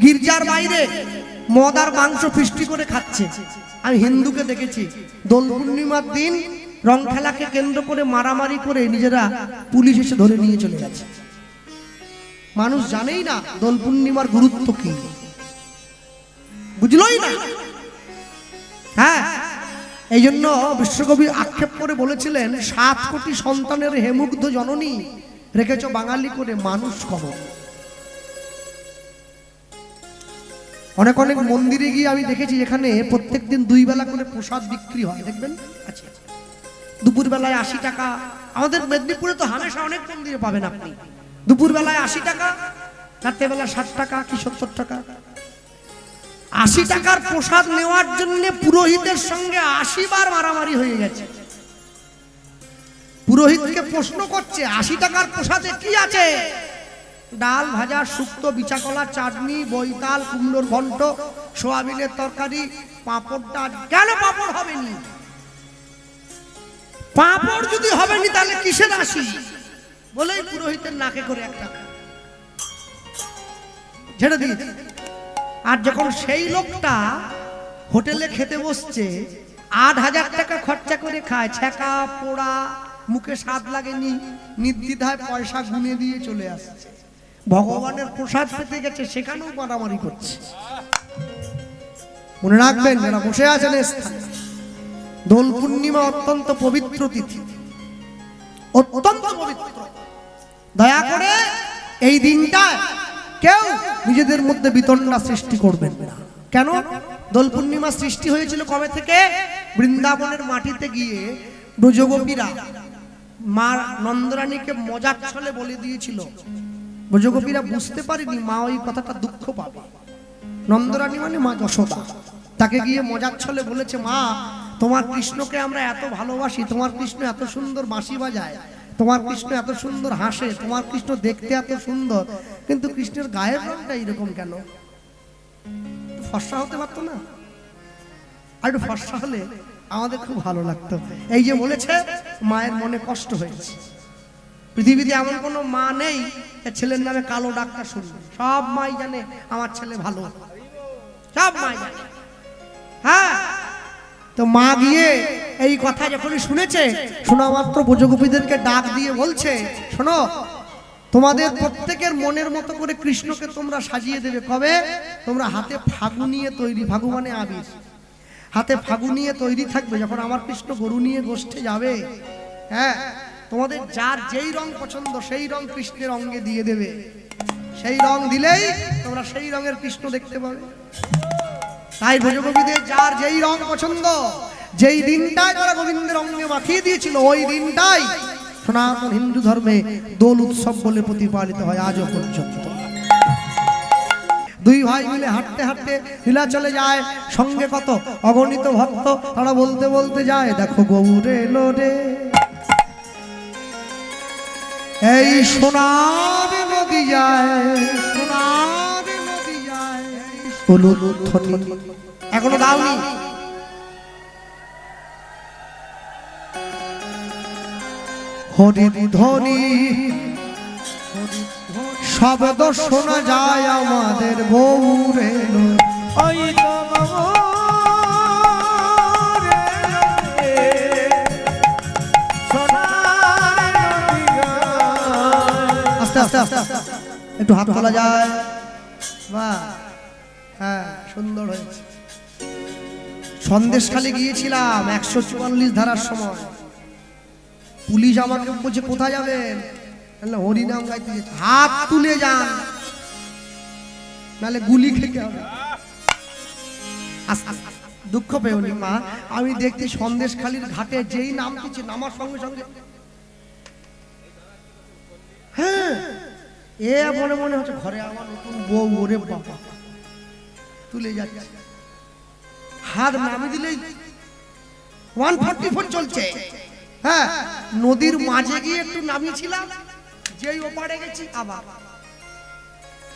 গির্জার বাইরে মদ আর মাংস ফিস্টি করে খাচ্ছে। আমি হিন্দুকে দেখেছি দোল পূর্ণিমার দিন রং খেলাকে কেন্দ্র করে মারামারি করে নিজেরা পুলিশ এসে ধরে নিয়ে চলে গেছে। মানুষ জানেই না দোল পূর্ণিমার গুরুত্ব কি, বুঝলই না। হ্যাঁ, এই জন্য বিশ্বকবি আক্ষেপ করে বলেছিলেন 7 কোটি সন্তানের হেমুগ্ধ জননী রেখেছ বাঙালি করে মানুষ করো। অনেক অনেক মন্দিরে গিয়ে আমি দেখেছি এখানে প্রত্যেকদিন 2 বেলা করে প্রসাদ বিক্রি হয়, দেখবেন। আচ্ছা, দুপুর বেলায় 80 টাকা। আমাদের মেদিনীপুরে তো হামেশা অনেক মন্দিরে পাবেন আপনি দুপুর বেলায় 80 টাকা, রাত্রেবেলা 60 টাকা কি 70 টাকা। 80 টাকার প্রসাদ নেওয়ার জন্য পুরোহিতের সঙ্গে 80 বার মারামারি হয়ে গেছে। পুরোহিতকে প্রশ্ন করছে 80 টাকার প্রসাদে কি আছে? ডাল ভাজা, শুক্তো, বিচাকলা, চাটনি, বইতাল, কুমড়োর ঘন্ট, সোয়াবিনের তরকারি, পাঁপড়টা। কেন পাঁপড় হবেনি? পাঁপড় যদি হবেনি তাহলে কিসের 80? বলেই পুরোহিতের নাকে করে একটা ঝেড়ে দিয়েছে। আর যখন সেই লোকটা হোটেলে খেতে বসছে 8,000 টাকা খরচা করে খায়, ছ্যাঁকা পোড়া, মুখে স্বাদ লাগেনি, নির্দ্বিধায় পয়সা গুনে দিয়ে চলে আসছে। ভগবানের প্রসাদ পেতে গেছে, সেখানেও মারামারি করছে। মনে রাখবেন যারা বসে আছেন স্থানে, দোল পূর্ণিমা অত্যন্ত পবিত্র তিথি, অত্যন্ত পবিত্র। দয়া করে এই দিনটা কেউ নিজেদের মধ্যে বিতণ্ডা সৃষ্টি করবেন না। কেন? দোল পূর্ণিমা সৃষ্টি হয়েছিল কবে থেকে? বৃন্দাবনের মাটিতে গিয়ে ব্রজগোপীরা মা নন্দরানীকে মজার ছলে বলে দিয়েছিল। ব্রজগোপীরা বুঝতে পারেনি মা ওই কথাটা দুঃখ পাবে। নন্দরানী মানে মা যশোদা, তাকে গিয়ে মজার ছলে বলেছে, মা তোমার কৃষ্ণকে আমরা এত ভালোবাসি, তোমার কৃষ্ণ এত সুন্দর বাঁশি বাজায়, তোমার কৃষ্ণ এত সুন্দর হাসে, তোমার কৃষ্ণ দেখতে এত সুন্দর, কিন্তু কৃষ্ণের গায়ের রংটা এরকম কেন? ফর্সা হতে পারতো না? আর একটু ফর্সা হলে আমাদের খুব ভালো লাগতো। এই যে বলেছে, মায়ের মনে কষ্ট হয়েছে। পৃথিবীতে এমন কোনো মা নেই ছেলের নামে কালো ডাক্তার শুনবে। সব মাই জানে আমার ছেলে ভালো, সব মাই জানে। হ্যাঁ, তো মা গিয়ে এই কথা যখনই শুনেছে, শোনা মাত্র ব্রজগোপীদেরকে ডাক দিয়ে বলছে, শোনো, তোমাদের প্রত্যেকের মনের মতো করে কৃষ্ণকে তোমরা সাজিয়ে দেবে। কবে? তোমরা হাতে ফাগু নিয়ে তৈরি, ফাগু মানে আবির, হাতে ফাগু নিয়ে তৈরি থাকবে। যখন আমার কৃষ্ণ গরু নিয়ে গোষ্ঠে যাবে, হ্যাঁ, তোমাদের যার যেই রং পছন্দ সেই রং কৃষ্ণের অঙ্গে দিয়ে দেবে। সেই রং দিলেই তোমরা সেই রঙের কৃষ্ণ দেখতে পাবে। তাই ব্রজগোপীদের যার যেই রং পছন্দ, যেই দিনটাই তারা গোবিন্দের অঙ্গে মাখিয়ে দিয়েছিল, ওই দিনটাই সনাতন হিন্দু ধর্মে দোল উৎসব বলে প্রতিপালিত হয় আজও পর্যন্ত। 2 ভাই মিলে হাঁটতে হাঁটতে লীলা চলে যায়, সঙ্গে কত অগণিত ভক্ত। তারা বলতে বলতে যায়, দেখো গৌরে এলো রে, এই সোনার নদী যায়, সোনার নদী যায়, উলুধ্বনি এখনো দাওনি। হরি ধ্বনি শব্দ শোনা যায় আমাদের গৌরে এলো। ওই তো গৌরে সোনার নদী গায়। আস্তে আস্তে আস্তে একটু হাত তোলা যায়। বাহ, হ্যাঁ, সুন্দর হয়েছে। সন্দেশখালি গিয়েছিলাম 144 ধারার সময়। পুলিশ আমাকে বলছে, কোথায় যাবেন? হরিনাম গাইতে। হাত তুলে যান, নাহলে গুলি খেতে হবে। দুঃখ পেওনি মা, আমি দেখছি সন্দেশখালির ঘাটে যেই নামতেছে, নামার সঙ্গে সঙ্গে হ্যাঁ, এ মনে মনে হচ্ছে ঘরে আমার নতুন বউ, ওরে বাবা, তুলে যাচ্ছে। হাত নামিয়ে দিলেই 144 চলছে। হ্যাঁ, নদীর মাঝে গিয়ে একটু নামিয়েছিলাম, যেই ওপারে গেছি আবার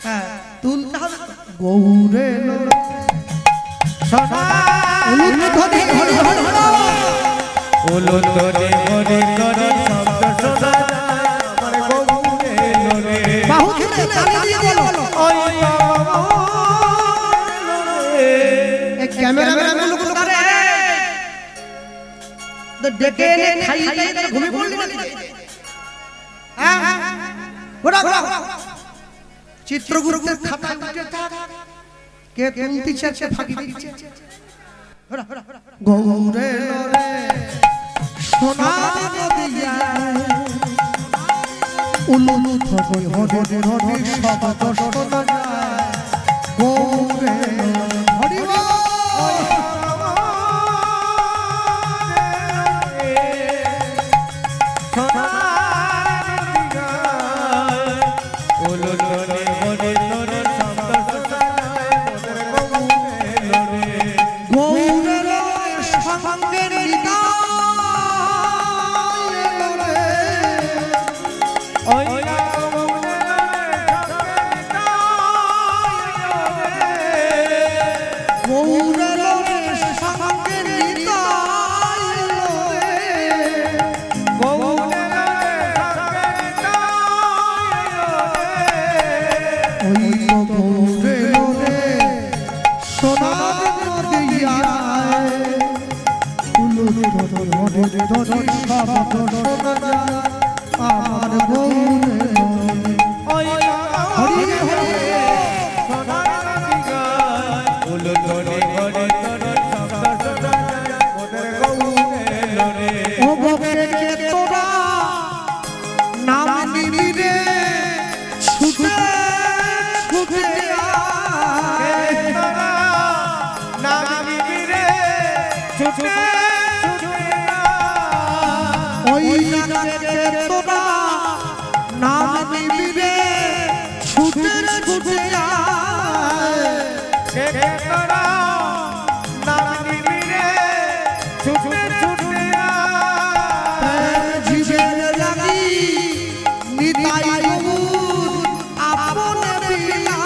হ্যাঁ তুলতে হবে গৌরে উলুধ্বনি হরি হরি উলুধ্বনি হরি হরি শব্দ শোনা যায় আমার গৌরে লোরে বাহু তুলে তালি দিয়ে বলো ওই লোরে এই ক্যামেরাম্যান গুলো করে তো ডেকে এনে খাইয়ে দিয়ে তারা ঘুমিয়ে পড়লি নাকি হ্যাঁ ঘোরা ঘোরা চিত্রগুপ্তের খাতায় উঠে থাক কে তুলতি চাচ্ছে ফাঁকি দিচ্ছে ঘোরা গৌরে লোরে সোনা নদিয়া উলুধ্বনি হরি হরি শব্দ শোনা যায় গৌরে হরি আমার তোরা নাম নিবি রে ছুটে ছুটে ওই তোরা নাম নিবি রে ছুটে ছুটে জীবের লাগি নিতাই গৌর আপন বিনা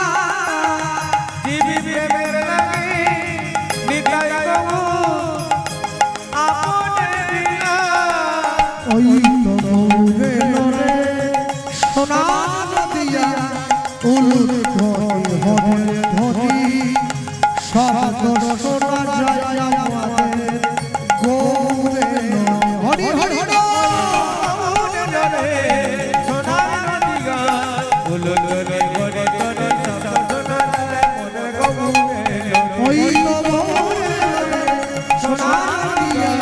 ওই গৌরে লোরে সোনা নদিয়া উলুধ্বনি হরি হরি শব্দ শোনা যায় আমাদের গৌরে হরি হরি ওই গৌরে সোনা নদিয়া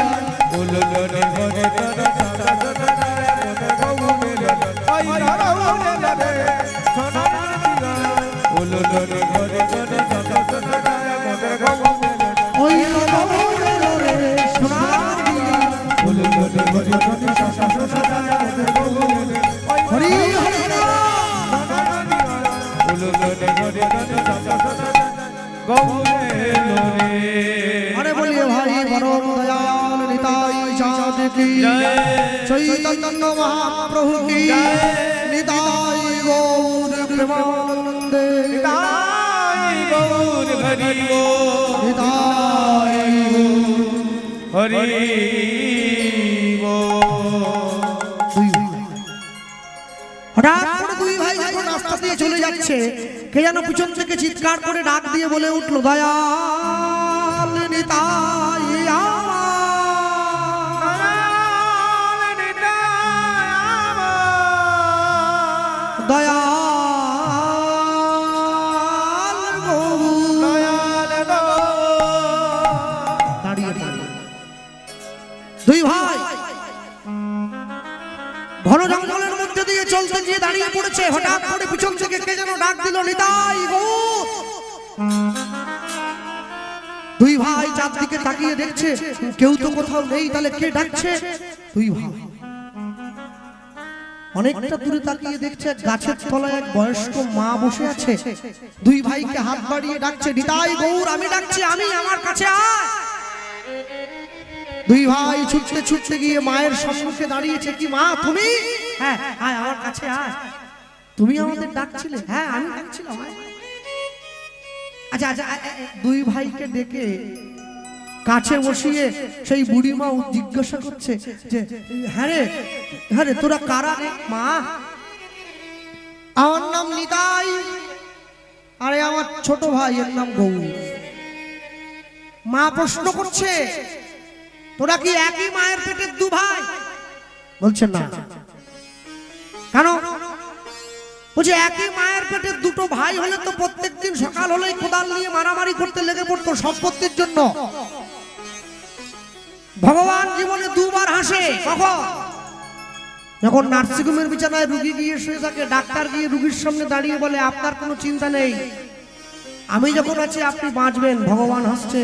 ওই গৌরে লোরে সোনা নদিয়া হরি হরি আরে বলিয়ে ভাই বরম দয়াল নিতাই চাঁদ কি চৈতন্য মহাপ্রভু কি নিতাই গৌর প্রেমানন্দে নিতাই হঠাৎ করে দুই ভাই যখন রাস্তা দিয়ে চলে যাচ্ছে কে যেন পিছন থেকে চিৎকার করে ডাক দিয়ে বলে উঠলো দয়াল নিতাই দয়াল দাঁড়িয়ে দুই ভাই ঘন জঙ্গলের মধ্যে দিয়ে চলতে গিয়ে দাঁড়িয়ে পড়েছে হঠাৎ করে পিছন থেকে কে যেন ডাক দিল নিতাই গৌর দুই ভাই চারদিকে তাকিয়ে দেখছে কেউ তো কোথাও নেই তাহলে কে ডাকছে দুই ভাই অনেকটা দূরে তাকিয়ে দেখছে গাছের তলায় এক বয়স্ক মা বসে আছে দুই ভাইকে হাত বাড়িয়ে ডাকছে নিতাই গৌর আমি ডাকছি আমি আমার কাছে আয় দুই ভাই ছুটতে ছুটতে গিয়ে মায়ের সম্মুখে দাঁড়িয়েছে কি মা তুমি হ্যাঁ আয় আমার কাছে আয়, তুমি আমাদের ডাকছিলে? হ্যাঁ আমি ডাকছিলাম, আয়। আচ্ছা আচ্ছা, দুই ভাইকে ডেকে কাছে বসিয়ে সেই বুড়িমা জিজ্ঞাসা করছে যে হ্যাঁ রে তোরা কারা রে? মা, আমার নাম নিতাই, আরে আমার ছোট ভাই এর নাম গৌর। মা প্রশ্ন করছে তোরা কি একই মায়ের পেটের দু ভাই? বলছে না। কেন? বলছে একই মায়ের পেটের দুটো ভাই হলে তো প্রত্যেকদিন সকাল হলেই কোদাল নিয়ে মারামারি করতে লেগে পড়তো সম্পত্তির জন্য। ভগবান জীবনে দুবার হাসে। কখন? যখন নার্সিংহোমের বিছানায় রুগী গিয়ে শুয়ে থাকে, ডাক্তার গিয়ে রুগীর সামনে দাঁড়িয়ে বলে আপনার কোনো চিন্তা নেই, আমি যখন আছি আপনি বাঁচবেন। ভগবান হাসছে।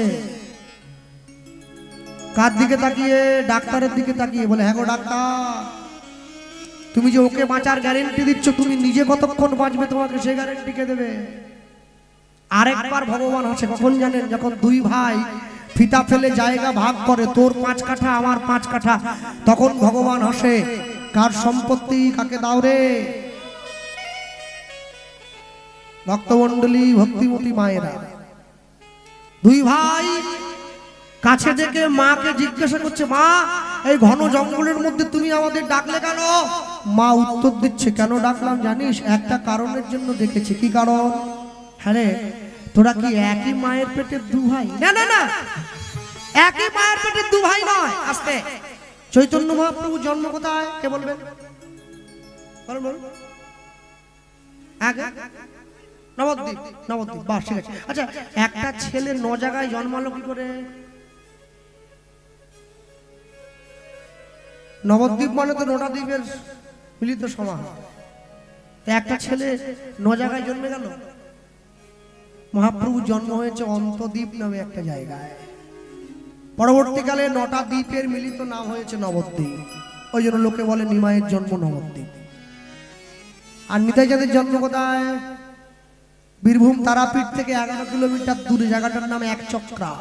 কার দিকে তাকিয়ে? ডাক্তারের দিকে তাকিয়ে। বলে হ্যাঁ গো ডাক্তার, তুমি যে ওকে বাঁচার গ্যারেন্টি দিচ্ছ, তুমি নিজে কতক্ষণ বাঁচবে তোমাকে সে গ্যারেন্টি কে দেবে? আরেকবার ভগবান হাসে। কখন জানেন? যখন দুই ভাই ফিতা ফেলে জায়গা ভাগ করে, তোর 5 কাঠা আমার 5 কাঠা, তখন ভগবান হাসে। কার সম্পত্তি কাকে দাও রে? ভক্তমণ্ডলী, ভক্তিমতী মায়েরা, দুই ভাই কাছে ডেকে মাকে জিজ্ঞাসা করছে মা এই ঘন জঙ্গলের মধ্যে তুমি আমাদের ডাকলে কেন? মা উত্তর দিচ্ছে কেন ডাকলাম জানিস? একটা কারণের জন্য ডেকেছি। কি কারণ? হ্যাঁ রে, তোরা কি একই মায়ের পেটের দু ভাই? না না না, একই মায়ের পেটের দু ভাই নয়। আস্তে, চৈতন্য মহাপ্রভু জন্ম কোথায় কে বলবেন? বলুন। আগে নবদ্বীপ। নবদ্বীপ, বাহ ঠিক আছে। আচ্ছা, একটা ছেলে 9 জায়গায় জন্মালো কি করে? নবদ্বীপ মানে তো 9টা দ্বীপের মিলিত সমাহার। একটা ছেলে 9 জায়গায় জন্মে গেল। মহাপ্রভু জন্ম হয়েছে অন্তদ্বীপ নামে একটা জায়গায়। পরবর্তীকালে 9টা দ্বীপের মিলিত নাম হয়েছে নবদ্বীপ। ওই জন্য লোকে বলে নিমাইয়ের জন্ম নবদ্বীপ। আর নিতাই চাঁদের জন্ম কোথায়? বীরভূম তারাপীঠ থেকে 11 কিলোমিটার দূরে, জায়গাটার নাম একচক্রা।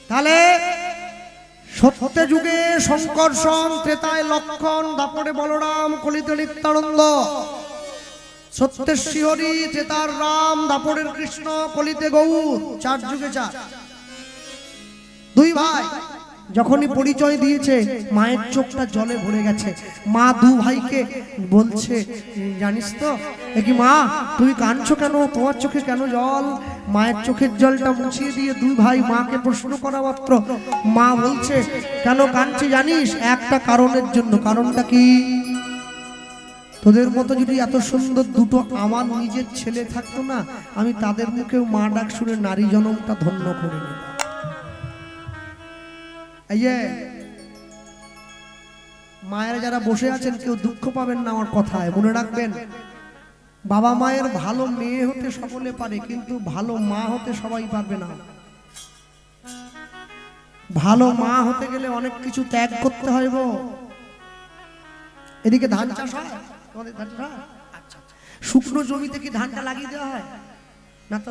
তাহলে সত্য যুগে শঙ্কর্ষণ, ত্রেতায় লক্ষণ, দাপরে বলরাম, কলিতে নিত্যানন্দ। সত্যের শ্রীহরি, ত্রেতার রাম, দাপরের কৃষ্ণ, কলিতে গৌর। 4 যুগে 4। দুই ভাই যখনই পরিচয় দিয়েছে, মায়ের চোখটা জলে ভরে গেছে। মা দু ভাইকে বলছে জানিস তো কি মা তুমি কাঁদছো কেন? তোমার চোখে কেন জল? মায়ের চোখের জলটা মুছিয়ে দিয়ে দুই ভাই মাকে প্রশ্ন করা মাত্র মা বলছে কেন কাঁদছি জানিস? একটা কারণের জন্য। কারণটা কি? তোদের মতো যদি এত সুন্দর দুটো আমার নিজের ছেলে থাকতো না, আমি তাদের মুখেও মা ডাক শুনে নারী জনমটা ধন্য করে নিতাম। এই যে মায়েরা যারা বসে আছেন, কেউ দুঃখ পাবেন না আমার কথায়, মনে রাখবেন বাবা মায়ের ভালো মেয়ে হতে সকলে পারে, কিন্তু ভালো মা হতে সবাই পারবে না। ভালো মা হতে গেলে অনেক কিছু ত্যাগ করতে হয় গো। এদিকে ধান চাষ হয়, তোমাদের ধান চাষ হয়? আচ্ছা, শুকনো জমিতে কি ধানটা লাগিয়ে দেওয়া হয় না? তো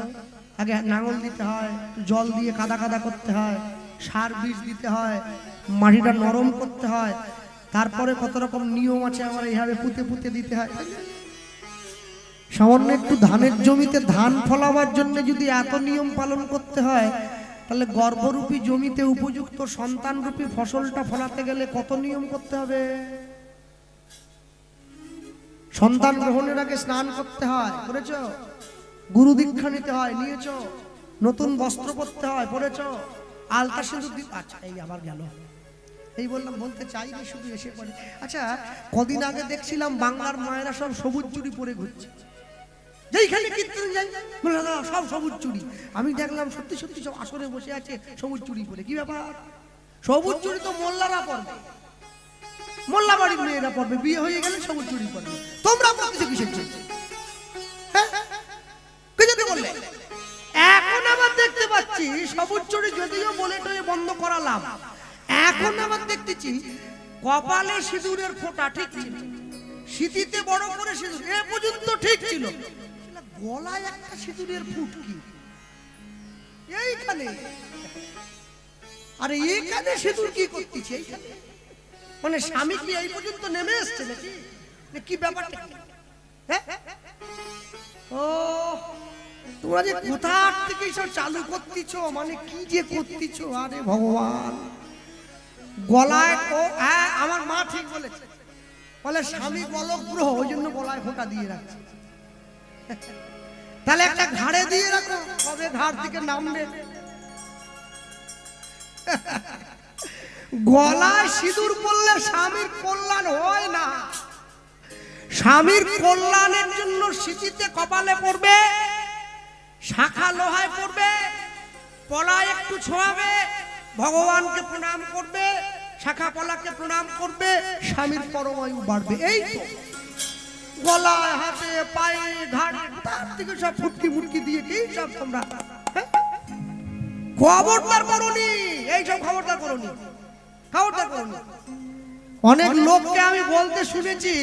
আগে নাঙল দিতে হয়, জল দিয়ে কাদা কাদা করতে হয়, সার বীজ দিতে হয়, মাটিটা নরম করতে হয়, তারপরে কত রকম নিয়ম আছে, আমার এইভাবে পুঁতে পুঁতে দিতে হয়। সামান্য একটু ধানের জমিতে ধান ফলাবার জন্য যদি এত নিয়ম পালন করতে হয়, তাহলে গর্ভরূপী জমিতে উপযুক্ত সন্তানরূপী ফসলটা ফলাতে গেলে কত নিয়ম করতে হবে। সন্তান গ্রহণের আগে স্নান করতে হয়, করেছো? গুরু দীক্ষা নিতে হয়, নিয়েছো? নতুন বস্ত্র পরতে হয়, পরেছো? আলতা সিঁদুর দিতে। আচ্ছা, এই আবার গেল, এই বললাম, বলতে চাইনি, শুধু এসে পড়ে। আচ্ছা, কদিন আগে দেখছিলাম বাংলার মায়েরা সব সবুজ চুড়ি পরে ঘুরছে, যেইখানে কীর্তন যাই সব সবুজ চুড়ি। আমি দেখলাম সত্যি সত্যি সব আসরে বসে আছে সবুজ চুড়ি পরে। কি ব্যাপার? সবুজ চুড়ি তো মোল্লারা পরবে, মোল্লা বাড়ির মেয়েরা পরবে, বিয়ে হয়ে গেলে সবুজ চুড়ি পরবে। তোমরা পড়তেছো কিসের জন্য? বললে এখন আবার দেখতে পাচ্ছি সবুজ চুড়ি যদিও বলে টয়ে বন্ধ করালাম, এখন আবার দেখতেছি কপালে সিঁদুরের ফোঁটা ঠিক ছিল, সিঁথিতে বড় করে সিঁদুর এ পর্যন্ত ঠিক ছিল, গলায় একটা সিঁদুরের ফুট কি এইখানে? আরে এইখানে সিঁদুর কি করতেছে? এইখানে মানে স্বামী কি এই পর্যন্ত নেমে এসছে নাকি? কি ব্যাপারটা কি? হ্যাঁ? ও তোমরা যে কোথা থেকে সব চালু করতেছ, মানে কি যে করতেছ, আরে ভগবান। গলায় ও হ্যাঁ, আমার মা ঠিক বলেছে, বলে স্বামী গলক গ্রহ, ওই জন্য গলায় ফোঁটা দিয়ে রাখছে। তাহলে একটা ঘাড়ে দিয়ে রাখো, কবে ঘাড় থেকে নামবে। গলায় সিঁদুর পড়লে স্বামীর কল্যাণ হয় না। স্বামীর কল্যাণের জন্য সিঁথিতে কপালে পড়বে, শাখা লোহায় পড়বে, পলায় একটু ছোঁয়াবে, ভগবানকে প্রণাম করবে, শাখা পলাকে প্রণাম করবে, স্বামীর পরমায়ু বাড়বে। এই তো গলায়, হাতে, পায়ে, ঘাড়ে, তার থেকে সব ফুটকি মুটকি দিয়ে কি সব তোমরা খবরদার করোনি, এইসব খবরদার করোনি, খবরদার করোনি। অনেক লোককে আমি বলতে শুনেছি,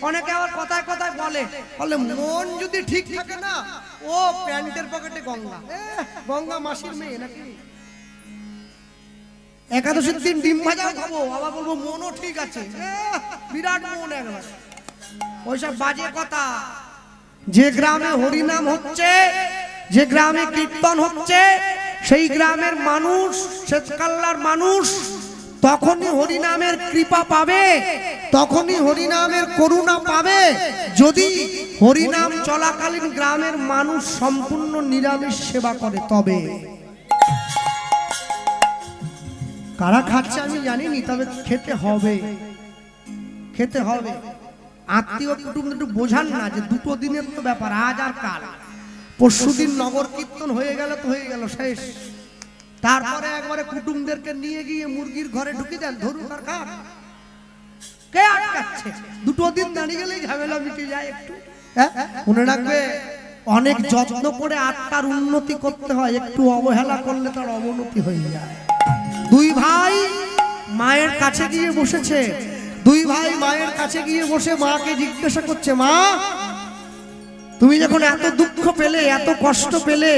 অনেকে আবার কথায় কথায় বলে, বলে মন যদি ঠিক থাকে না, ও প্যান্টের পকেটে গঙ্গা। গঙ্গা মাসির মেয়ে নাকি? একাদশীর দিন ডিম ভাজাও খাবো, আবার বলবো মনও ঠিক আছে, বিরাট মন একবার। ওইসব বাজে কথা। যে গ্রামে হরিনাম হচ্ছে, যে গ্রামে কীর্তন হচ্ছে, সেই গ্রামের মানুষ, শ্বেতকাল্লার মানুষ তখনই হরিনামের কৃপা পাবে, তখনই হরিনামের করুণা পাবে, যদি হরিনাম চলাকালীন গ্রামের মানুষ সম্পূর্ণ নিরামিষ সেবা করে। তবে কারা খাচ্ছে আমি জানিনি, তবে খেতে হবে, খেতে হবে। আত্মীয় কুটুম্ব একটু বোঝান না যে দুটো দিনের তো ব্যাপার, আজ আর কাল। পরশুদিন নগর কীর্তন হয়ে গেল তো হয়ে গেল, শেষ। তারপরে একবারে কুটুমদেরকে নিয়ে গিয়ে মুরগির ঘরে ঢুকি দেন, ধরুন আর খান। কে আটকাচ্ছে? দুটো দিন দাঁড়িয়ে গেলেই ঝামেলা মিটে যায় একটু। হ্যাঁ, মনে রাখবে, অনেক যত্ন করে আত্মার উন্নতি করতে হয়, একটু অবহেলা করলে তার অবনতি হয়ে যায়। দুই ভাই মায়ের কাছে গিয়ে বসেছে, দুই ভাই মায়ের কাছে গিয়ে বসে মাকে জিজ্ঞাসা করছে, মা তুমি যখন এত দুঃখ পেলে, এত কষ্ট পেলে,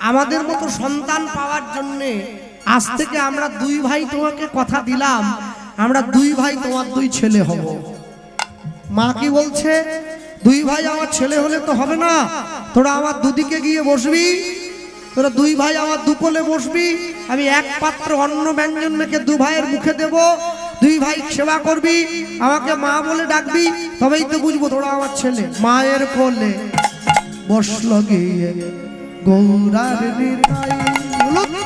আমাদের মতো সন্তান পাওয়ার জন্যে আজ থেকে আমরা দুই ভাই তোমাকে কথা দিলাম, আমরা দুই ভাই তোমার দুই ছেলে হব। মা কি বলছে, দুই ভাই আমার ছেলে হলে তো হবে না, তোরা আমার দুদিকে গিয়ে বসবি, তোরা দুই ভাই আমার দুকোলে বসবি, আমি এক পাত্র অন্ন ব্যঞ্জন মেখে দু ভাইয়ের মুখে দেব, দুই ভাই সেবা করবি, আমাকে মা বলে ডাকবি, তবেই তো বুঝবো তোরা আমার ছেলে। মায়ের কোলে বসল গিয়ে গৌরার নিতাই,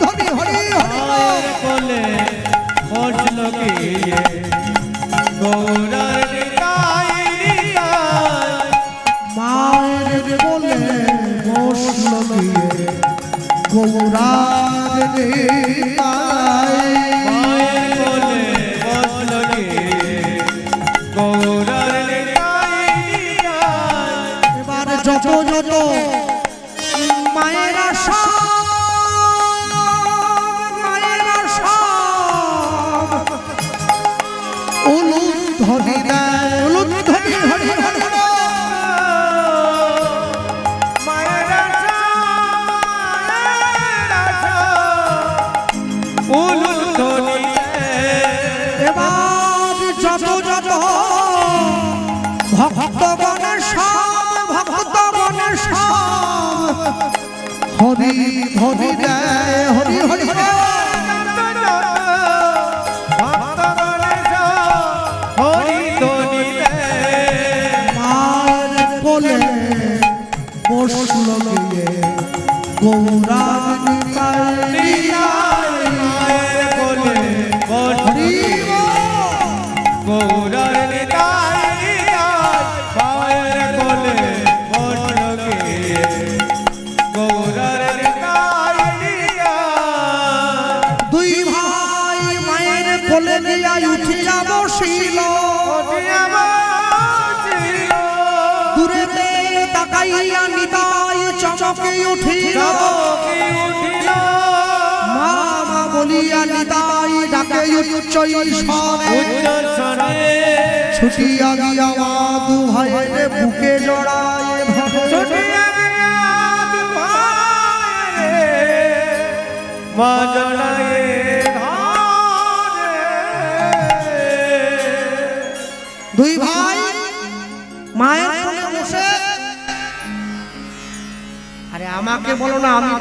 ধরি হরি হরি, মায়ের কোলে বসল গিয়ে গৌরার নিতাই, মায়ের কোলে বসল গিয়ে গৌরার নিতাই, মায়ের কোলে বসল গিয়ে গৌরার নিতাই। এবার যত যত মায়েরা ধরি দেয়, ধরি হরি হরি, এবার যত যত ভক্তগণের সব, ভক্তগণের সব হরি হরি দেয়, হরি হরি হরি, মায়ের কোলে বসল গিয়ে গৌরার নিতাই, মায়ের কোলে হরি গৌরার নিতাই, মায়ের কোলে বসল গিয়ে গৌরার নিতাই। দুই ভাই মায়ের কোলে নিয়ে উঠিয়া বসিল, দূরেতে তাকাইয়া নিতাই চমকে উঠিল, মা মা বলিয়া নিতাই ডাকে উচ্চই স্বরে, ছুটিয়া গিয়া মা দু ভাইয়ের বুকে জড়ায় ধরে, মা জড়ায়ে ধরে, দুই ভাই মায়ের কোলে বসে, আরে আমাকে বলো না, আমি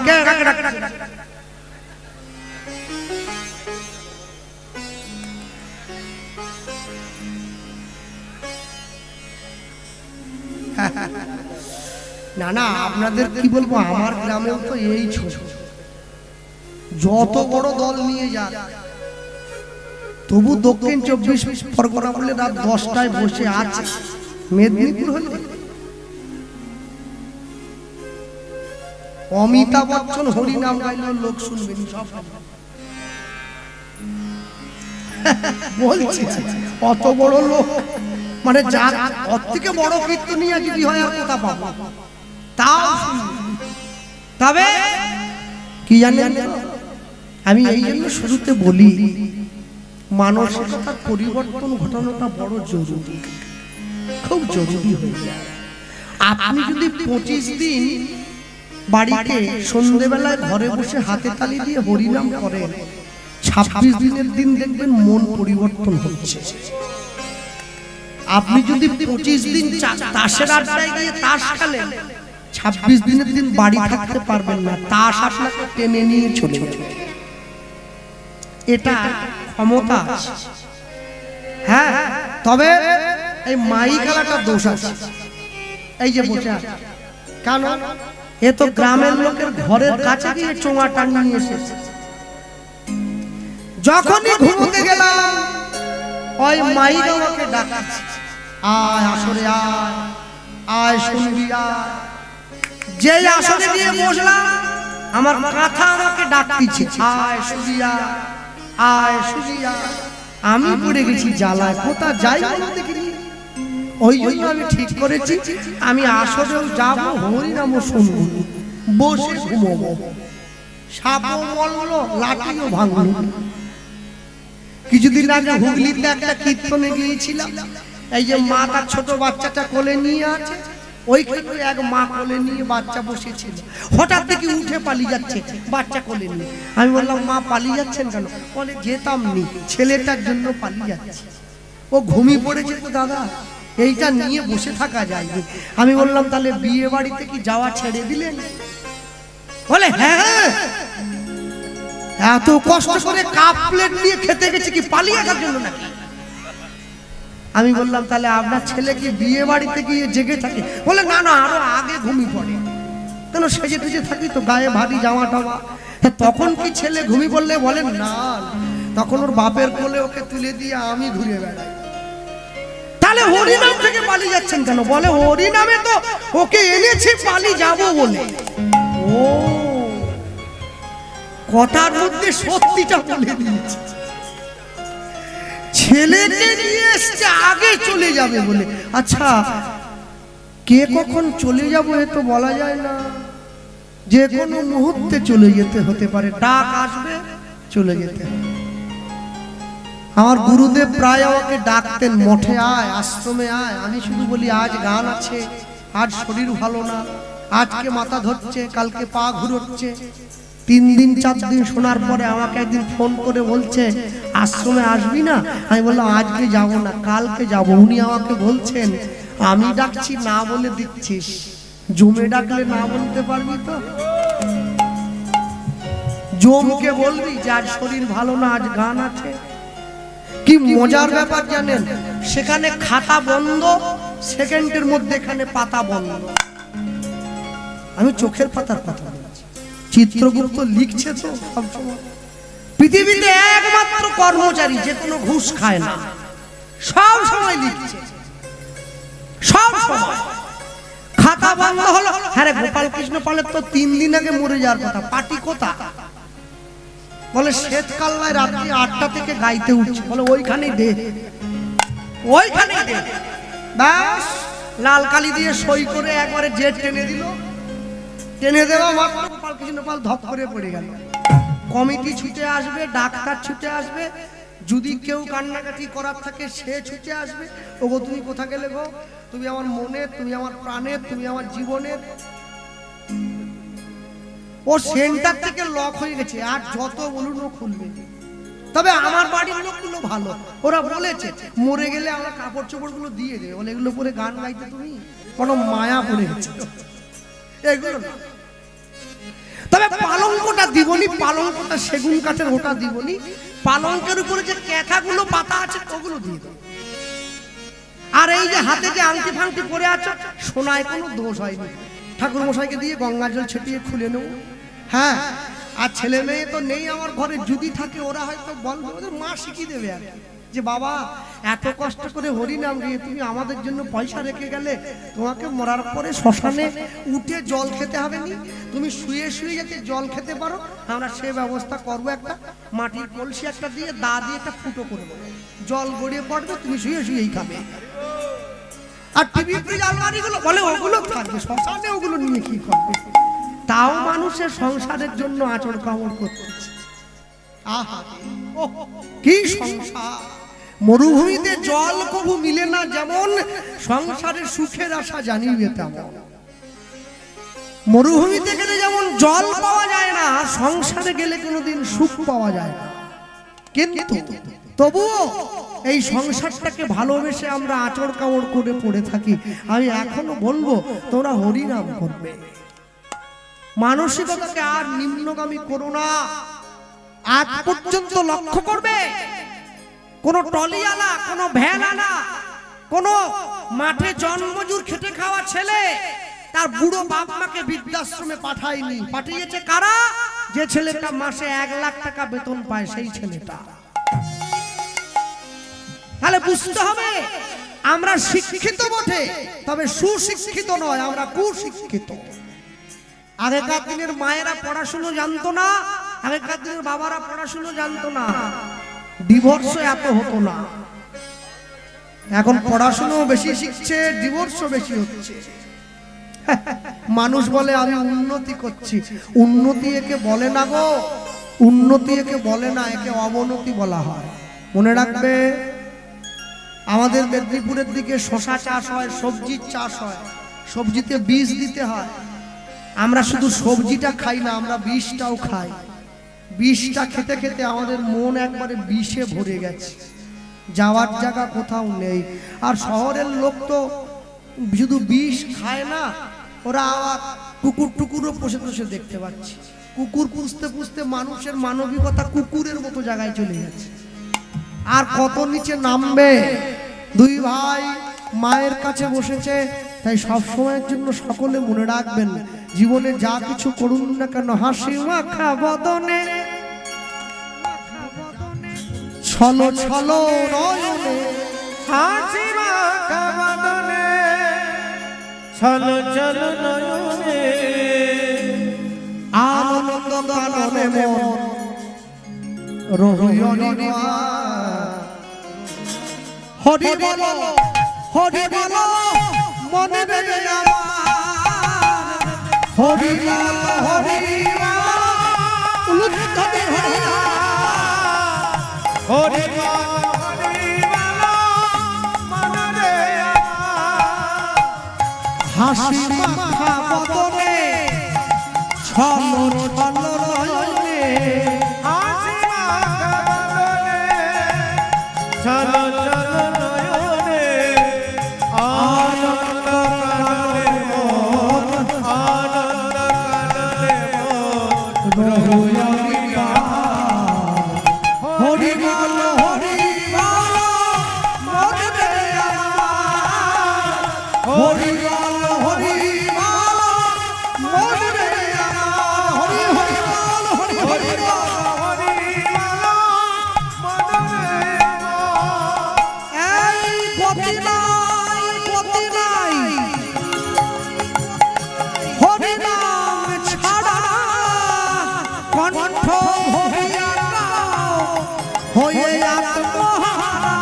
না না আপনাদের কি বলবো, আমার গ্রামেও তো এই ছোট, যত বড় দল নিয়ে যাক তবু দক্ষিণ 24 পরগনা বলে রাত 10টায় বসে আছে। মেদিনীপুর হলে অমিতাভ বচ্চন হরি নাম গাইলেও লোক শুনবেন সব, বলছি অত বড় লোক, মানে যা ওর থেকে বড় কীর্তনিয়া যদি হয় আর কোথা পাবো, তাও তবে কি জানেন, আমি এই জন্য শুরুতে বলি মানসিকতার পরিবর্তন ঘটানোটা বড় জরুরি, খুব জরুরি হয়ে যায়। আপনি যদি 25 দিন বাড়িতে সন্ধ্যেবেলায় ঘরে বসে হাতে তালি দিয়ে হরিনাম করেন, 26 দিনের দিন দেখবেন মন পরিবর্তন হচ্ছে। আপনি যদি 25 দিন তাসের আড্ডায় গিয়ে তাস খেলেন, 26 দিনের দিন বাড়ি থাকতে পারবেন না, তাস আপনাকে টেনে নিয়ে চলে যাবে। এটা ক্ষমতা, হ্যাঁ। তবে এই মাই খেলাটা দোষ আছে, এই যে বসে আছে কেন, এ তো গ্রামের লোকের ঘরের কাছে গিয়ে চোঙা টাঙিয়ে এসেছে। যখনই ঘুমোতে গেলাম ওই মাইরা আমাকে ডাকাচ্ছে, আয় আসরে আয়, আয় শুনবি আয়। যে আসরে গিয়ে বসলাম আমার মাথা আমাকে ডাকতিছে, আয় শুনবি আয়, আয় শুনবি আয়। আমি পড়ে গেছি জ্বালায়, কোথা যাই বলো দেখিনি। ওই জন্য আমি ঠিক করেছি আমি আসরেও যাবো, হরিনামও শুনবো, বসে ঘুমোবো। সাপও মরলো, লাঠিও ভাঙলো। কিছুদিন আগে হুগলিতে একটা কীর্তনে গিয়েছিলাম, এই যে মা তার ছোট বাচ্চাটা কোলে নিয়ে আছে, ওইখানে এক মা কোলে নিয়ে বাচ্চা বসেছিল, হঠাৎ থেকে উঠে পালিয়ে যাচ্ছে বাচ্চা কোলে নিয়ে। আমি বললাম মা পালিয়ে যাচ্ছেন কেন? বলে যেতাম নি, ছেলেটার জন্য পালিয়ে যাচ্ছে। ও ঘুমিয়ে পড়েছে তো দাদা, এইটা নিয়ে বসে থাকা যায়। আমি বললাম তাহলে বিয়ে বাড়িতে কি যাওয়া ছেড়ে দিলেন? বলে হ্যাঁ, এত কষ্ট করে কাপ প্লেট নিয়ে খেতে গেছে কি পালিয়ে আসার জন্য নাকি? আমি বললাম তাহলে আপনার ছেলে কি বিয়ে বাড়িতে গিয়ে জেগে থাকে? বলে না না, আরো আগে ঘুমিয়ে পড়ে। কেন সেজে টেজে থাকি তো, গায়ে ভারী জামা টামা। তখন কি ছেলে ঘুমিয়ে পড়লে? বলেন না, তখন ওর বাপের কোলে ওকে তুলে দিয়ে আমি ঘুরে বেড়াই। তাহলে হরিনাম থেকে পালিয়ে যাচ্ছেন কেন? বলে হরিনামে তো ওকে এনেছি পালিয়ে যাবো বলে। ও কথার মধ্যে সত্যিটা বলে দিয়েছে, ছেলেকে নিয়ে এসছে আগে চলে যাবে বলে। আচ্ছা, কে কখন চলে যাবো এ তো বলা যায় না, যে কোনো মুহূর্তে চলে যেতে হতে পারে, ডাক আসবে চলে যেতে হবে। আমার গুরুদেব প্রায় আমাকে ডাকতেন, মঠে আয়, আশ্রমে আয়। আমি শুধু বলি আজ গান আছে, আজ শরীর ভালো না, আজকে মাথা ধরছে, কালকে পা ঘুরোচ্ছে। 3 দিন 4 দিন শোনার পরে আমাকে একদিন ফোন করে বলছে আশ্রমে আসবি না? আমি বললাম আজকে যাব না, কালকে যাব। উনি আমাকে বলছেন আমি ডাকছি না বলে দিচ্ছিস, জমে ডাকলে না বলতে পারবি তো? জমকে বলবি যে আজ শরীর ভালো না, আজ গান আছে। কি মজার ব্যাপার জানেন, সেখানে খাতা বন্ধ, সেকেন্ডের মধ্যে এখানে পাতা বন্ধ। আমি চোখের পাতার কথা বলছি, চিত্রগুপ্ত লিখছে তো সবসময়। পৃথিবীতে একমাত্র কর্মচারী যে কোনো ঘুষ খায় না, সব সময় লিখছে, সব সময়। খাতা বন্ধ হলো, হ্যাঁ গোপাল কৃষ্ণ পালের তো 3 দিন আগে মরে যাওয়ার কথা, পার্টি কোথা? বলে শ্বেতকাল্লায় রাত্রি 8টা থেকে গাইতে উঠছে। বলে ওইখানেই দে, ওইখানেই দে। ব্যাস লাল কালি দিয়ে সই করে একবারে জেট টেনে দিল। টেনে দেওয়া মাত্র গোপাল কৃষ্ণ পাল ধপ করে পড়ে গেল। কমিটি ছুটে আসবে, ডাক্তার ছুটে আসবে, যদি কেউ কান্নাকাটি করার থাকে সে ছুটে আসবে। ওগো তুমি কোথা গেলে গো? তুমি আমার মনের, তুমি আমার প্রাণের, তুমি আমার জীবনের। ও সেন্টার থেকে লক হয়ে গেছে, আর যত বলুন ও খুলবে। তবে আমার বাড়ির লোকগুলো ভালো, ওরা বলেছে মরে গেলে আমরা কাপড় চোপড় গুলো দিয়ে দেবে, বলে এগুলো পরে গান গাইতে তুমি কোনো মায়া পড়ে গেছে এগুলো না। তবে পালঙ্কটা দিবনি, পালঙ্কটা সেগুন কাঠের, ওটা দিবনি। পালঙ্কের উপরে যে ক্যাথাগুলো পাতা আছে ওগুলো দিয়ে দেবো। আর এই যে হাতে যে আংটি ফাংটি পরে আছে সোনায় কোনো দোষ হয়নি, ঠাকুর মশাইকে দিয়ে গঙ্গা জল ছিটিয়ে খুলে নেব। হ্যাঁ, আর ছেলে মেয়ে তো নেই আমার ঘরে, যদি থাকে ওরা হয়তো বলবে, ওদের মা শিখিয়ে দেবে আর কি, যে বাবা এত কষ্ট করে হরিনাম গিয়ে তুমি আমাদের জন্য পয়সা রেখে গেলে, তোমাকে মরার পরে শ্মশানে উঠে জল খেতে হবে নি, তুমি শুয়ে শুয়ে যাতে জল খেতে পারো, আমরা সে ব্যবস্থা করবো। একটা মাটির কলসি একটা দিয়ে দা দিয়ে একটা ফুটো করবো, জল গড়িয়ে পড়বে, তুমি শুয়ে শুয়েই খাবে। আর টিভি ফ্রিজ আলমারি গুলো বলে ওগুলো থাকবে, শ্মশানে ওগুলো নিয়ে কি করবে? তাও মানুষের সংসারের জন্য আচড় কামড় করতেছে। আহা কি সংসার! মরুভূমিতে জল কবু মিলে না যেমন, সংসারে সুখের আশা জানিবে তেমন। মরুভূমিতে গেলে যেমন জল পাওয়া যায় না, সংসারে গেলে কোনোদিন সুখ পাওয়া যায় না। কিন্তু তবুও এই সংসারটাকে ভালোবেসে আমরা আচড় কামড় করে পড়ে থাকি। আমি এখনো বলবো তোমরা হরিনাম করবে, মানসিকতাকে আর নিম্নগামী করো না। আজ পর্যন্ত লক্ষ্য করবে কোন টলিওয়ালা, কোন ভ্যানওয়ালা, কোন মাঠে জন্মজুর খেটে খাওয়া ছেলে তার বুড়ো বাপ মাকে বৃদ্ধাশ্রমে পাঠায়নি। পাঠিয়েছে কারা? যে ছেলেটা মাসে 1 লাখ টাকা বেতন পায় সেই ছেলেটা। তাহলে বুঝতে হবে আমরা শিক্ষিত বটে, তবে সুশিক্ষিত নয়, আমরা কুশিক্ষিত। আগেকার দিনের মায়েরা পড়াশুনো জানতো না, আগেকার দিনের বাবারা পড়াশুনো জানতো না, ডিভোর্স এত হতো না। এখন পড়াশুনো বেশি শিখছে, ডিভোর্সও বেশি হচ্ছে। মানুষ বলে আমি উন্নতি করছি, উন্নতি একে বলে না গো, উন্নতি একে বলে না, একে অবনতি বলা হয়। মনে রাখবে, আমাদের মেদিনীপুরের দিকে শশা চাষ হয়, সবজির চাষ হয়, সবজিতে বীজ দিতে হয়। আমরা শুধু সবজিটা খাই না, আমরা বীজটাও খাই। বিষটা খেতে খেতে আমাদের মন একবারে বিষে ভরে গেছে, যাওয়ার জায়গা কোথাও নেই। আর শহরের লোক তো শুধু বিষ খায় না, ওরা আবার কুকুর টুকুরও পোষে পোষে দেখতে পাচ্ছি। কুকুর পুষতে পুষতে মানুষের মানবিকতা কুকুরের মতো জায়গায় চলে যাচ্ছে। আর কত নিচে নামবে। দুই ভাই মায়ের কাছে বসেছে, তাই সব সময়ের জন্য সকলে মনে রাখবেন, জীবনে যা কিছু করুন না কেন হাসি মাখা বদনে, ছলো ছলো নয়নে, হাসি মাখা বদনে, ছলো ছলো নয়নে, আনন্দ গানে মন রহিয়নি হরি বলো, হরি বলো মনে বেগে আমার, হরি বলো, হরি বলো উলুধ্বনি হরি হরি বল, হরি বল, মনে আমার, হাসি মাখা বদনে, ছলো ছলো নয়নে, হাসি মাখা বদনে, ছলো ছলো নয়নে, আনন্দ কাননে মন, আনন্দ কাননে মন, রহিয়নি হরি বল, হরি বল মনে বেগে আমার, হরি বল, হরি বল মনে বেগে আমার, হরি হরি বল, হরি হরি বল। হরি বল, মনে আমার। এই গতি নাই, গতি নাই, হরি নাম ছাড়া কণ্ঠ হইয়া গাও, হয়ে আত্মহারা।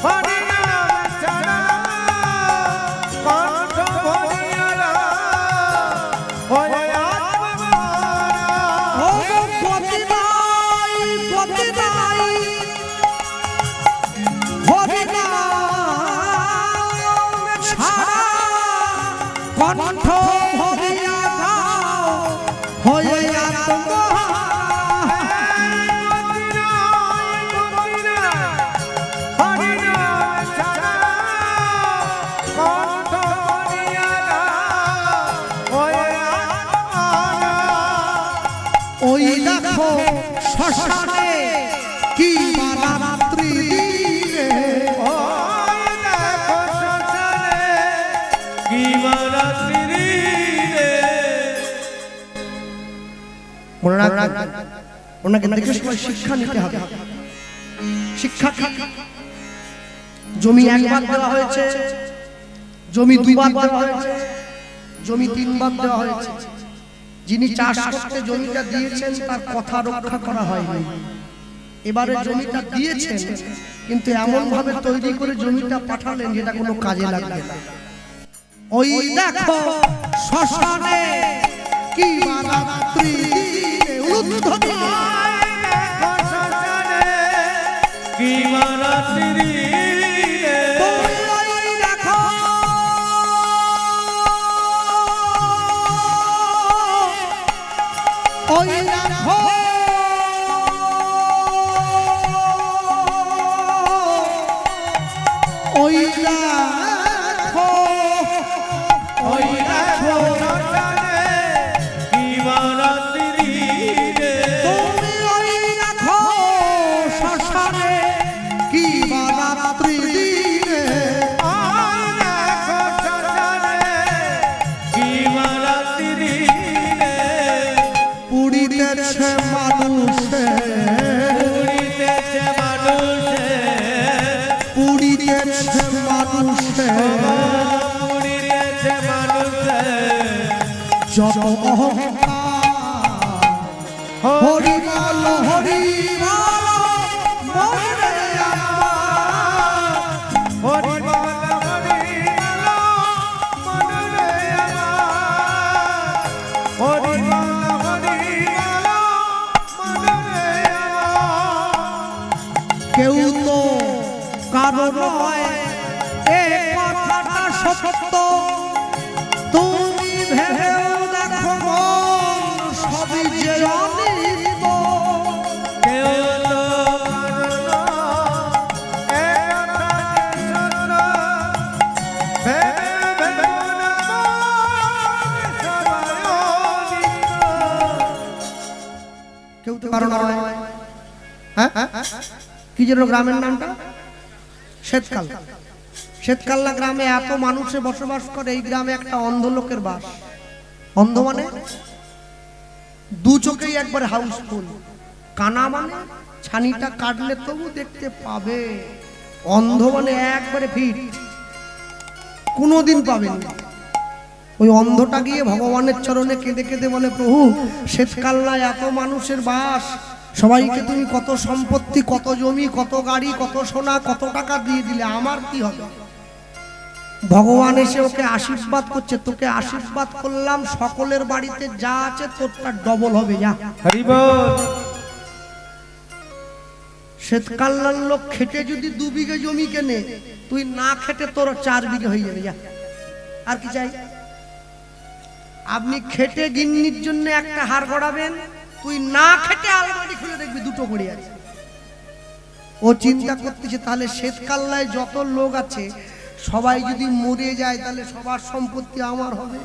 হরি নাম ছাড়া কণ্ঠ ভরিয়া হয়ে আত্মহারা। ও গতি নাই, গতি নাই, হরি নাম ছাড়া কণ্ঠ হইয়া গাও, হয়ে দেখো শ্মশানে কি রাত্রি দিনে ওই দেখো শ্মশানে কি রাত্রি দিনে। মনে রাখবেন ওনাকে দেখে সময় শিক্ষা নিতে হবে। শিক্ষা জমি একবার দেওয়া হয়েছে, জমি দুবার দেওয়া হয়েছে, জমি তিনবার দেওয়া হয়েছে। যিনি চাষ করতে জমিটা দিয়েছেন তার কথা রক্ষা করা হয়নি। এবারে জমিটা দিয়েছেন কিন্তু এমন ভাবে তৈরি করে জমিটা পাঠালেন যেটা কোনো কাজে লাগবে না। ওই দেখো শ্মশানে কি রাত্রি দিনে উলুধ্বনি কি রাত্রি দিনে। ওই দেখো ওই দেখো ওই দেখো ওই দেখো শ্মশানে কি রাত্রি দিনে। তুমি ওই দেখো শ্মশানে কি রাত্রি দিনে ওই দেখো শ্মশানে কি রাত্রি দিনে। পুড়িতেছে মানুষে উড়িতেছে মানুষে, পুড়িতেছে মানুষে উড়িতেছে মানুষে। যত অহংকার হরি বল হরি বল মনে আমার। হরি বল হরি বল মনে আমার। হরি বল হরি বল মনে আমার। কেউ তো কারো নয় এ কথাটা সত্য, তুমি ভেবেও দেখো মন সবই যে অনিত্য। কেউ তো কারো নয়, এ কথা যে সত্য। ভেবে ভেবে মন সবাই অনিত্য। কেউ তো কারো নয়। হ্যাঁ কি যেন গ্রামের নামটা? শ্বেতকাল। শ্বেতকাল্লা গ্রামে এত মানুষে বসবাস করে, এই গ্রামে একটা অন্ধ লোকের বাস। অন্ধ মানে দু চোখেই একবার হাউসফুল, কানা মানে ছানিটা কাটলে তবু দেখতে পাবে, অন্ধ মানে একবারে ফিট, কোনোদিন পাবেন না। ওই অন্ধটা গিয়ে ভগবানের চরণে কেঁদে কেঁদে বলে, প্রভু শ্বেতকাল্লায় এত মানুষের বাস, সবাইকে তুমি কত সম্পত্তি, কত জমি, কত গাড়ি, কত সোনা, কত টাকা দিয়ে দিলে, আমার কি হবে? ভগবান এসে ওকে আশীর্বাদ করছে, তোকে আশীর্বাদ করলাম, সকলের বাড়িতে যা আছে তোরটা ডবল হবে, যা। হরি বল। শ্বেতকাল্লার লোক খেটে যদি 2 বিঘে জমি কেনে, তুই না খেটে তোর 4 বিঘে হয়ে যাবে, যা। আর কি চাই? আপনি খেটে গিন্নির জন্য একটা হার গড়াবেন, তুই না খেটে আলমারি খুলে দেখবি 2টো পড়ে আছে। ও চিন্তা করতেছে তাহলে শ্বেতকাল্লায় যত লোক আছে সবাই যদি মরে যায় তাহলে সবার সম্পত্তি আমার হবে।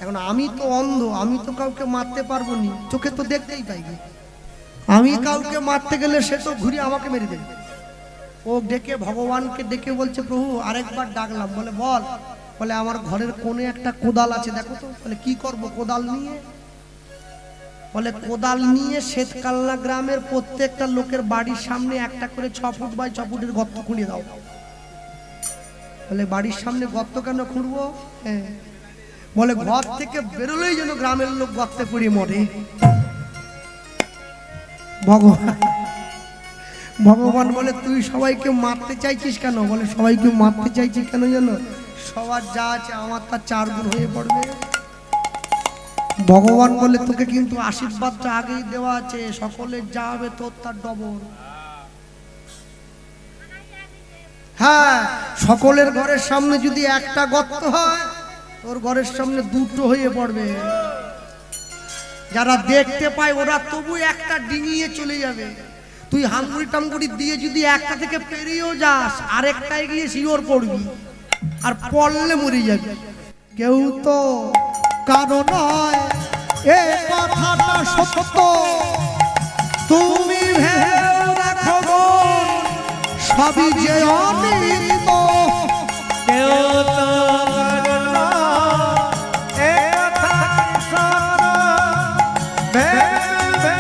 এখন আমি তো অন্ধ, আমি তো কাউকে মারতে পারবো না, চোখে তো দেখতেই পাইনি। আমি কাউকে মারতে গেলে সে তো ঘুরে আমাকে মেরে দেবে। ও ডেকে ভগবানকে ডেকে বলছে, প্রভু আরেকবার ডাকলাম, বলে বল। বলে আমার ঘরের কোণে একটা কোদাল আছে, দেখো তো। বলে কি করব কোদাল নিয়ে? বলে কোদাল নিয়ে শ্বেতকাল্লা গ্রামের প্রত্যেকটা লোকের বাড়ির সামনে একটা করে 6 ফুট বাই 6 ফুটের গর্ত খুঁড়ে দাও। বলে বাড়ির সামনে গর্ত কেন খুঁড়বো? হ্যাঁ, বলে ঘর থেকে বেরোলেই যেন গ্রামের লোক গর্তে পড়ে মরে। ভগবান বলে, তুই সবাইকে মারতে চাইছিস কেন? বলে সবাইকে মারতে চাইছি কেন জানো? সবার যা আছে আমার তার 4 গুণ হয়ে পড়বে। ভগবান বলে, তোকে কিন্তু আশীর্বাদটা আগেই দেওয়া আছে, সকলের যা হবে তোর তার ডবল। হ্যাঁ, সকলের ঘরের সামনে যদি একটা গর্ত হয়, তোর ঘরের সামনে 2টো হয়ে পড়বে। যারা দেখতে পায় ওরা তবু একটা ডিঙিয়ে চলে যাবে। তুই হাঙ্গুড়ি টাঙ্গুড়ি দিয়ে যদি একটা থেকে পেরিয়েও যাস, আরেকটায় গিয়ে শিওর পড়বি, আর পড়লে মরে যাবি। কেউ তো কারো নয় এ কথাটা সত্য তুমি ভেবে দেখো গো, সবই যে অনিত। কেউ তো করে না এ কথা সত্য, ভেবে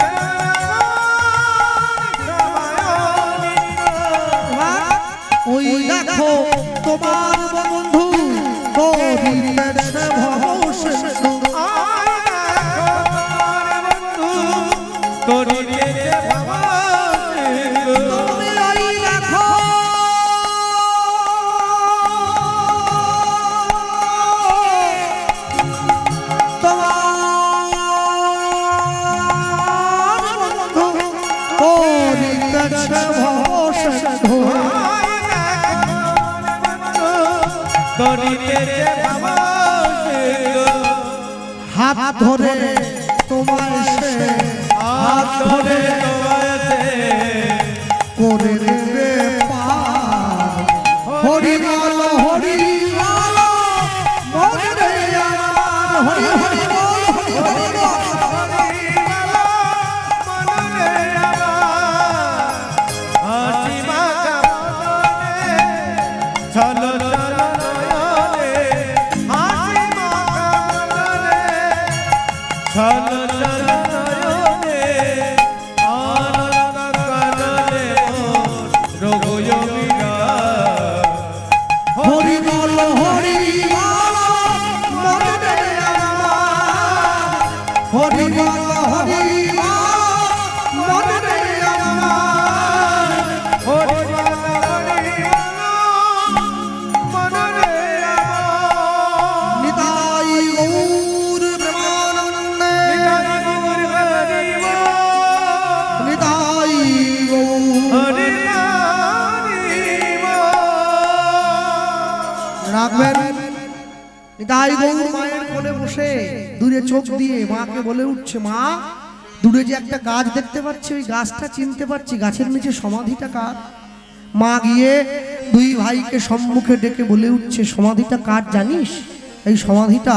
ওই দেখো তোমার বন্ধু করিতেছে ভব সিন্ধু। তুমি ওই দেখো তোমার বন্ধু করিতেছে ভব সিন্ধু। হাত ধরে তোমার সে হাত ধরে করে দেবে পার। হরি বল হরি বল মনে আমার, হরি হরি বল হরি হরি বল। চলো চলো নয়নে হাসি মাখা মনে, চলো চলো নয়নে আনন্দ কাননে রঘুযোগিকা। হরি বল হরি বল মনে আমার, হরি বল হরি বল মনে আমার। হরি বল হরি বল মনে আমার। নিতাই গৌর প্রেমানন্দে, নিতাই গৌর। রাখবেন নিতাই গৌর মায়ের কোলে বসে দূরে চোখ দিয়ে মাকে বলে উঠছে, মা দূরে যে একটা গাছ দেখতে পাচ্ছি, ওই গাছটা চিনতে পারছি, গাছের নিচে সমাধিটা কার? মা গিয়ে দুই ভাইকে সম্মুখে ডেকে বলে উঠছে, সমাধিটা কার জানিস? এই সমাধিটা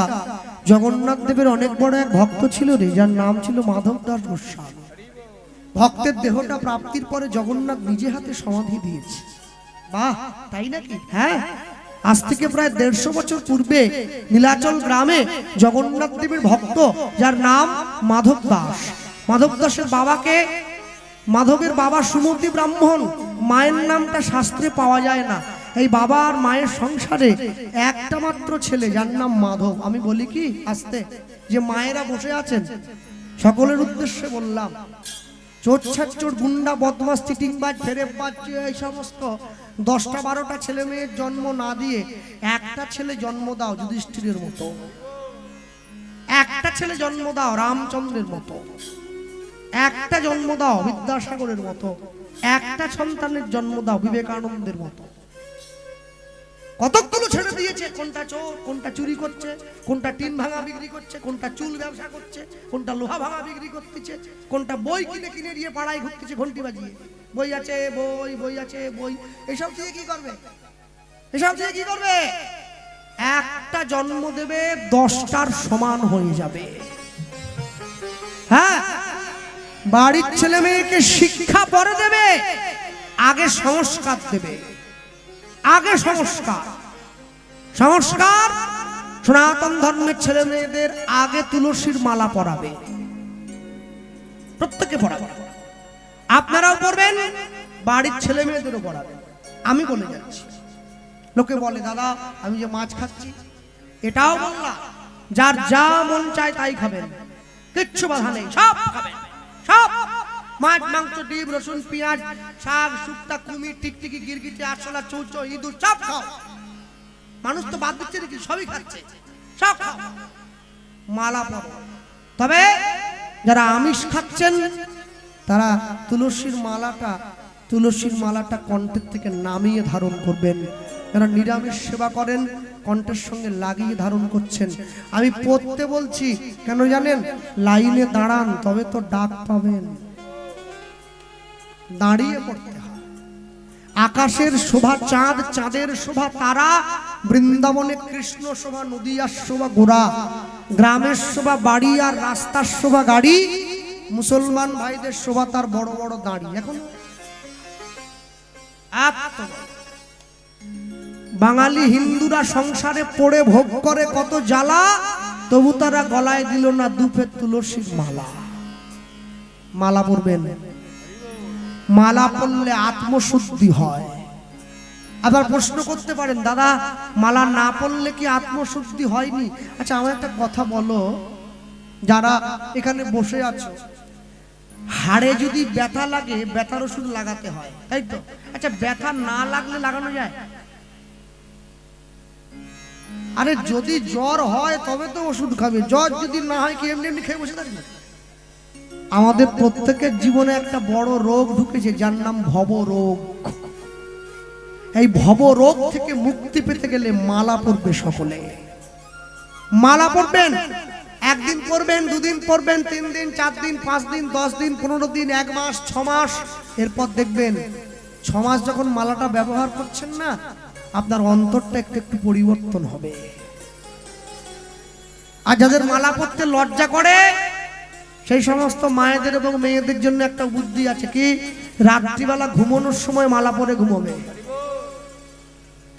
জগন্নাথ দেবের অনেক বড় এক ভক্ত ছিল রে, যার নাম ছিল মাধব দাস গোস্বামী। ভক্তের দেহটা প্রাপ্তির পরে জগন্নাথ নিজে হাতে সমাধি দিয়েছে। বাহ, তাই নাকি? হ্যাঁ, আজ থেকে প্রায় 150 বছর পূর্বে নীলাচল গ্রামে জগন্নাথ দেবের ভক্ত যার নাম মাধব দাস। মাধব দাসের বাবাকে, মাধবের বাবা সুমতি ব্রাহ্মণ, মায়ের নামটা শাস্ত্রে পাওয়া যায় না। এই বাবা আর মায়ের সংসারে একটা মাত্র ছেলে যার নাম মাধব। আমি বলি কি আস্তে, যে মায়েরা বসে আছেন সকলের উদ্দেশ্যে বললাম, চোর ছাচ্চোর গুন্ডা বদমাস চিটিংবাজ ফেরেববাজ এই সমস্ত 10টা 12টা ছেলে মেয়ের জন্ম না দিয়ে একটা ছেলে জন্ম দাও যুধিষ্ঠিরের মতো, একটা ছেলে জন্ম দাও রামচন্দ্রের মতো, একটা জন্ম দাও বিদ্যাসাগরের মতো, একটা সন্তানের জন্ম দাও বিবেকানন্দের মতো। কতগুলো ছেড়ে দিয়েছে, কোনটা চোর, কোনটা চুরি করছে, কোনটা টিন ভাঙা বিক্রি করছে, কোনটা চুল ব্যবসা করছে, কোনটা লোহা ভাঙা বিক্রি করতেছে, কোনটা বই কিনে কিনে দিয়ে পাড়ায় ঘুরতেছে ঘন্টি বাজিয়ে, বই আছে বই, বই আছে বই। এসব দিয়ে কি করবে? এসব দিয়ে কি করবে? একটা জন্ম দেবে 10টার সমান হয়ে যাবে। হ্যাঁ, বাড়ির ছেলে মেয়েকে শিক্ষা পরে দেবে, আগে সংস্কার দেবে। আগে সংস্কার, সংস্কার সনাতন ধর্মের ছেলে মেয়েদের আগে তুলসীর মালা পরাবে, প্রত্যেকে পরাবে। আপনারাও পড়বেন, বাড়ির ছেলে মেয়েদেরও পড়াবেন। আমি বলে যাচ্ছি, লোকে বলে দাদা আমি যে মাছ খাচ্ছি, এটাও বললাম যার যা মন চায় তাই খাবেন, কিচ্ছু বাধা নেই, সব খাবেন, সব মাছ মাংস ডিম রসুন পেঁয়াজ শাক শুক্তা কুমির টিকটিকি গিরগিটি আরশোলা চৌচো ইঁদুর সব খাও। মানুষ তো বাদ দিচ্ছে নাকি? সবই খাচ্ছে, সব খাও, মালা পরো। তবে যারা আমিষ খাচ্ছেন তারা তুলসীর মালাটা কণ্ঠের থেকে নামিয়ে ধারণ করবেন। যারা নিরামিষ সেবা করেন কণ্ঠের সঙ্গে লাগিয়ে ধারণ করছেন। আমি পড়তে বলছি কেন জানেন? লাইনে দাঁড়ান, তবে তো ডাক পাবেন। দাঁড়িয়ে পড়তে হয়। আকাশের শোভা চাঁদ, চাঁদের শোভা তারা, বৃন্দাবনে কৃষ্ণ শোভা, নদিয়ার শোভা গোরা। গ্রামের শোভা বাড়ি আর রাস্তার শোভা গাড়ি, মুসলমান ভাইদের শোভা তার বড় বড় দাড়ি। এখন বাঙালি হিন্দুরা সংসারে পড়ে ভোগ করে কত জ্বালা, তবু তারা গলায় দিল না দুপের তুলসীর মালা। মালা পরবেন, মালা পরলে আত্মশুদ্ধি হয়। আবার প্রশ্ন করতে পারেন, দাদা মালা না পরলে কি আত্মশুদ্ধি হয়নি? আচ্ছা আমার একটা কথা বলো, যারা এখানে বসে আছো, হাড়ে যদি ব্যথা লাগে ব্যথার ওষুধ লাগাতে হয়, তাই তো? আচ্ছা ব্যথা না লাগলে লাগানো যায়? আরে যদি জ্বর হয় তবে তো ওষুধ খাবে, জ্বর যদি না হয় কি এমনি এমনি খেয়ে বসে থাকবে? আমাদের প্রত্যেকের জীবনে একটা বড় রোগ ঢুকেছে, যার নাম ভব রোগ। এই ভব রোগ থেকে মুক্তি পেতে গেলে মালা পরবে সকলে। মালা পরবেন, একদিন পরবেন, দুদিন পরবেন, 3 দিন, 4 দিন, 5 দিন, 10 দিন, 15 দিন, 1 মাস, 6 মাস। এরপর দেখবেন 6 মাস যখন মালাটা ব্যবহার করছেন না, আপনার অন্তরটা একটু একটু পরিবর্তন হবে। আর যাদের মালা পরতে লজ্জা করে সেই সমস্ত মায়েদের এবং মেয়েদের জন্য একটা বুদ্ধি আছে, কি রাত্রিবেলা ঘুমানোর সময় মালা পরে ঘুমাবে।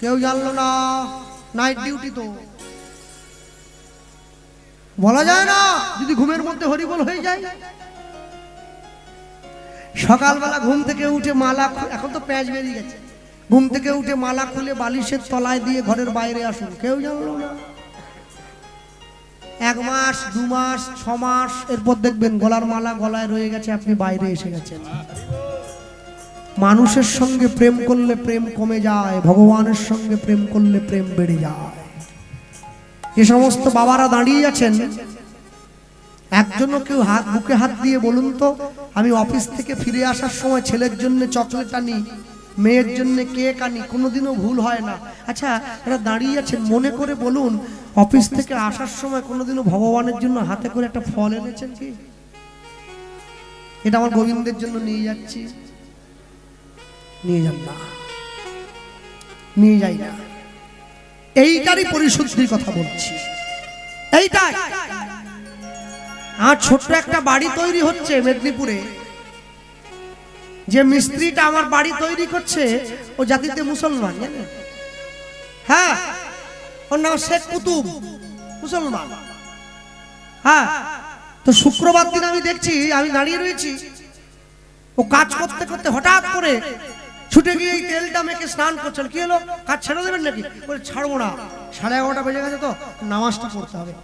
কেউ জানলো না, নাইট ডিউটি তো বলা যায় না, যদি ঘুমের মধ্যে হরিবোল হয়ে যায়। সকালবেলা ঘুম থেকে উঠে মালা, এখন তো প্যাঁচ বেরিয়ে গেছে, ঘুম থেকে উঠে মালা খুলে বালিশের তলায় দিয়ে ঘরের বাইরে আসুন, কেউ জানলো না। 1 মাস, 2 মাস, 6 মাস, এরপর দেখবেন গলার মালা গলায় রয়ে গেছে, আপনি বাইরে এসে গেছেন। মানুষের সঙ্গে প্রেম করলে প্রেম কমে যায়, ভগবানের সঙ্গে প্রেম করলে প্রেম বেড়ে যায়। যে সমস্ত বাবারা দাঁড়িয়ে আছেন, একজনও কেউ বুকে হাত দিয়ে বলুন তো, আমি অফিস থেকে ফিরে আসার সময় ছেলের জন্য চকলেট আনি, মেয়ের জন্য কেক আনি, কোনোদিনও ভুল হয় না। আচ্ছা এরা দাঁড়িয়ে আছেন, মনে করে বলুন, অফিস থেকে আসার সময় কোনোদিনও ভগবানের জন্য হাতে করে একটা ফল এনেছেন কি? এটা আমার গোবিন্দের জন্য নিয়ে যাচ্ছি, নিয়ে যান না, নিয়ে যাই না। এইটারই পরিশুদ্ধির কথা বলছি, এইটাই। আর ছোট্ট একটা বাড়ি তৈরি হচ্ছে মেদিনীপুরে, যে মিস্ত্রিটা আমার বাড়ি তৈরি করছে ও জাতিতে মুসলমান, জানেন? হ্যাঁ, ওর নাম শেখ কুতুব, মুসলমান। হ্যাঁ, তো শুক্রবার দিন আমি দেখছি, আমি দাঁড়িয়ে রয়েছি, ও কাজ করতে করতে হঠাৎ করে ছুটে গিয়ে এই তেলটা মেখে স্নান করছেন। কি হলো, কাজ ছেড়ে দেবেন নাকি? বলে ছাড়বো না, 11:30 বেজে গেছে তো, নামাজটা পড়তে হবে।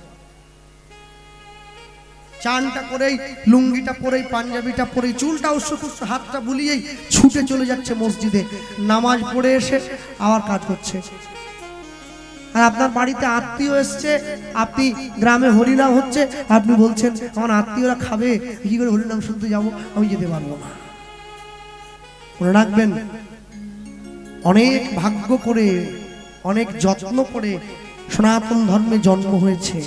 চানটা করেই, লুঙ্গিটা পরেই, পাঞ্জাবিটা পরেই, চুলটা উস্কো হাতটা বুলিয়েই ছুটে চলে যাচ্ছে মসজিদে, নামাজ পড়ে এসে আবার কাজ করছে। আর আপনার বাড়িতে আত্মীয় এসছে, আপনি গ্রামে হরিনাম হচ্ছে, আপনি বলছেন আমার আত্মীয়রা খাবে, কি করে হরিনাম শুনতে যাবো, আমি যেতে পারবো না। মনে রাখবেন, অনেক ভাগ্য করে, অনেক যত্ন করে সনাতন ধর্মে জন্ম হয়েছে।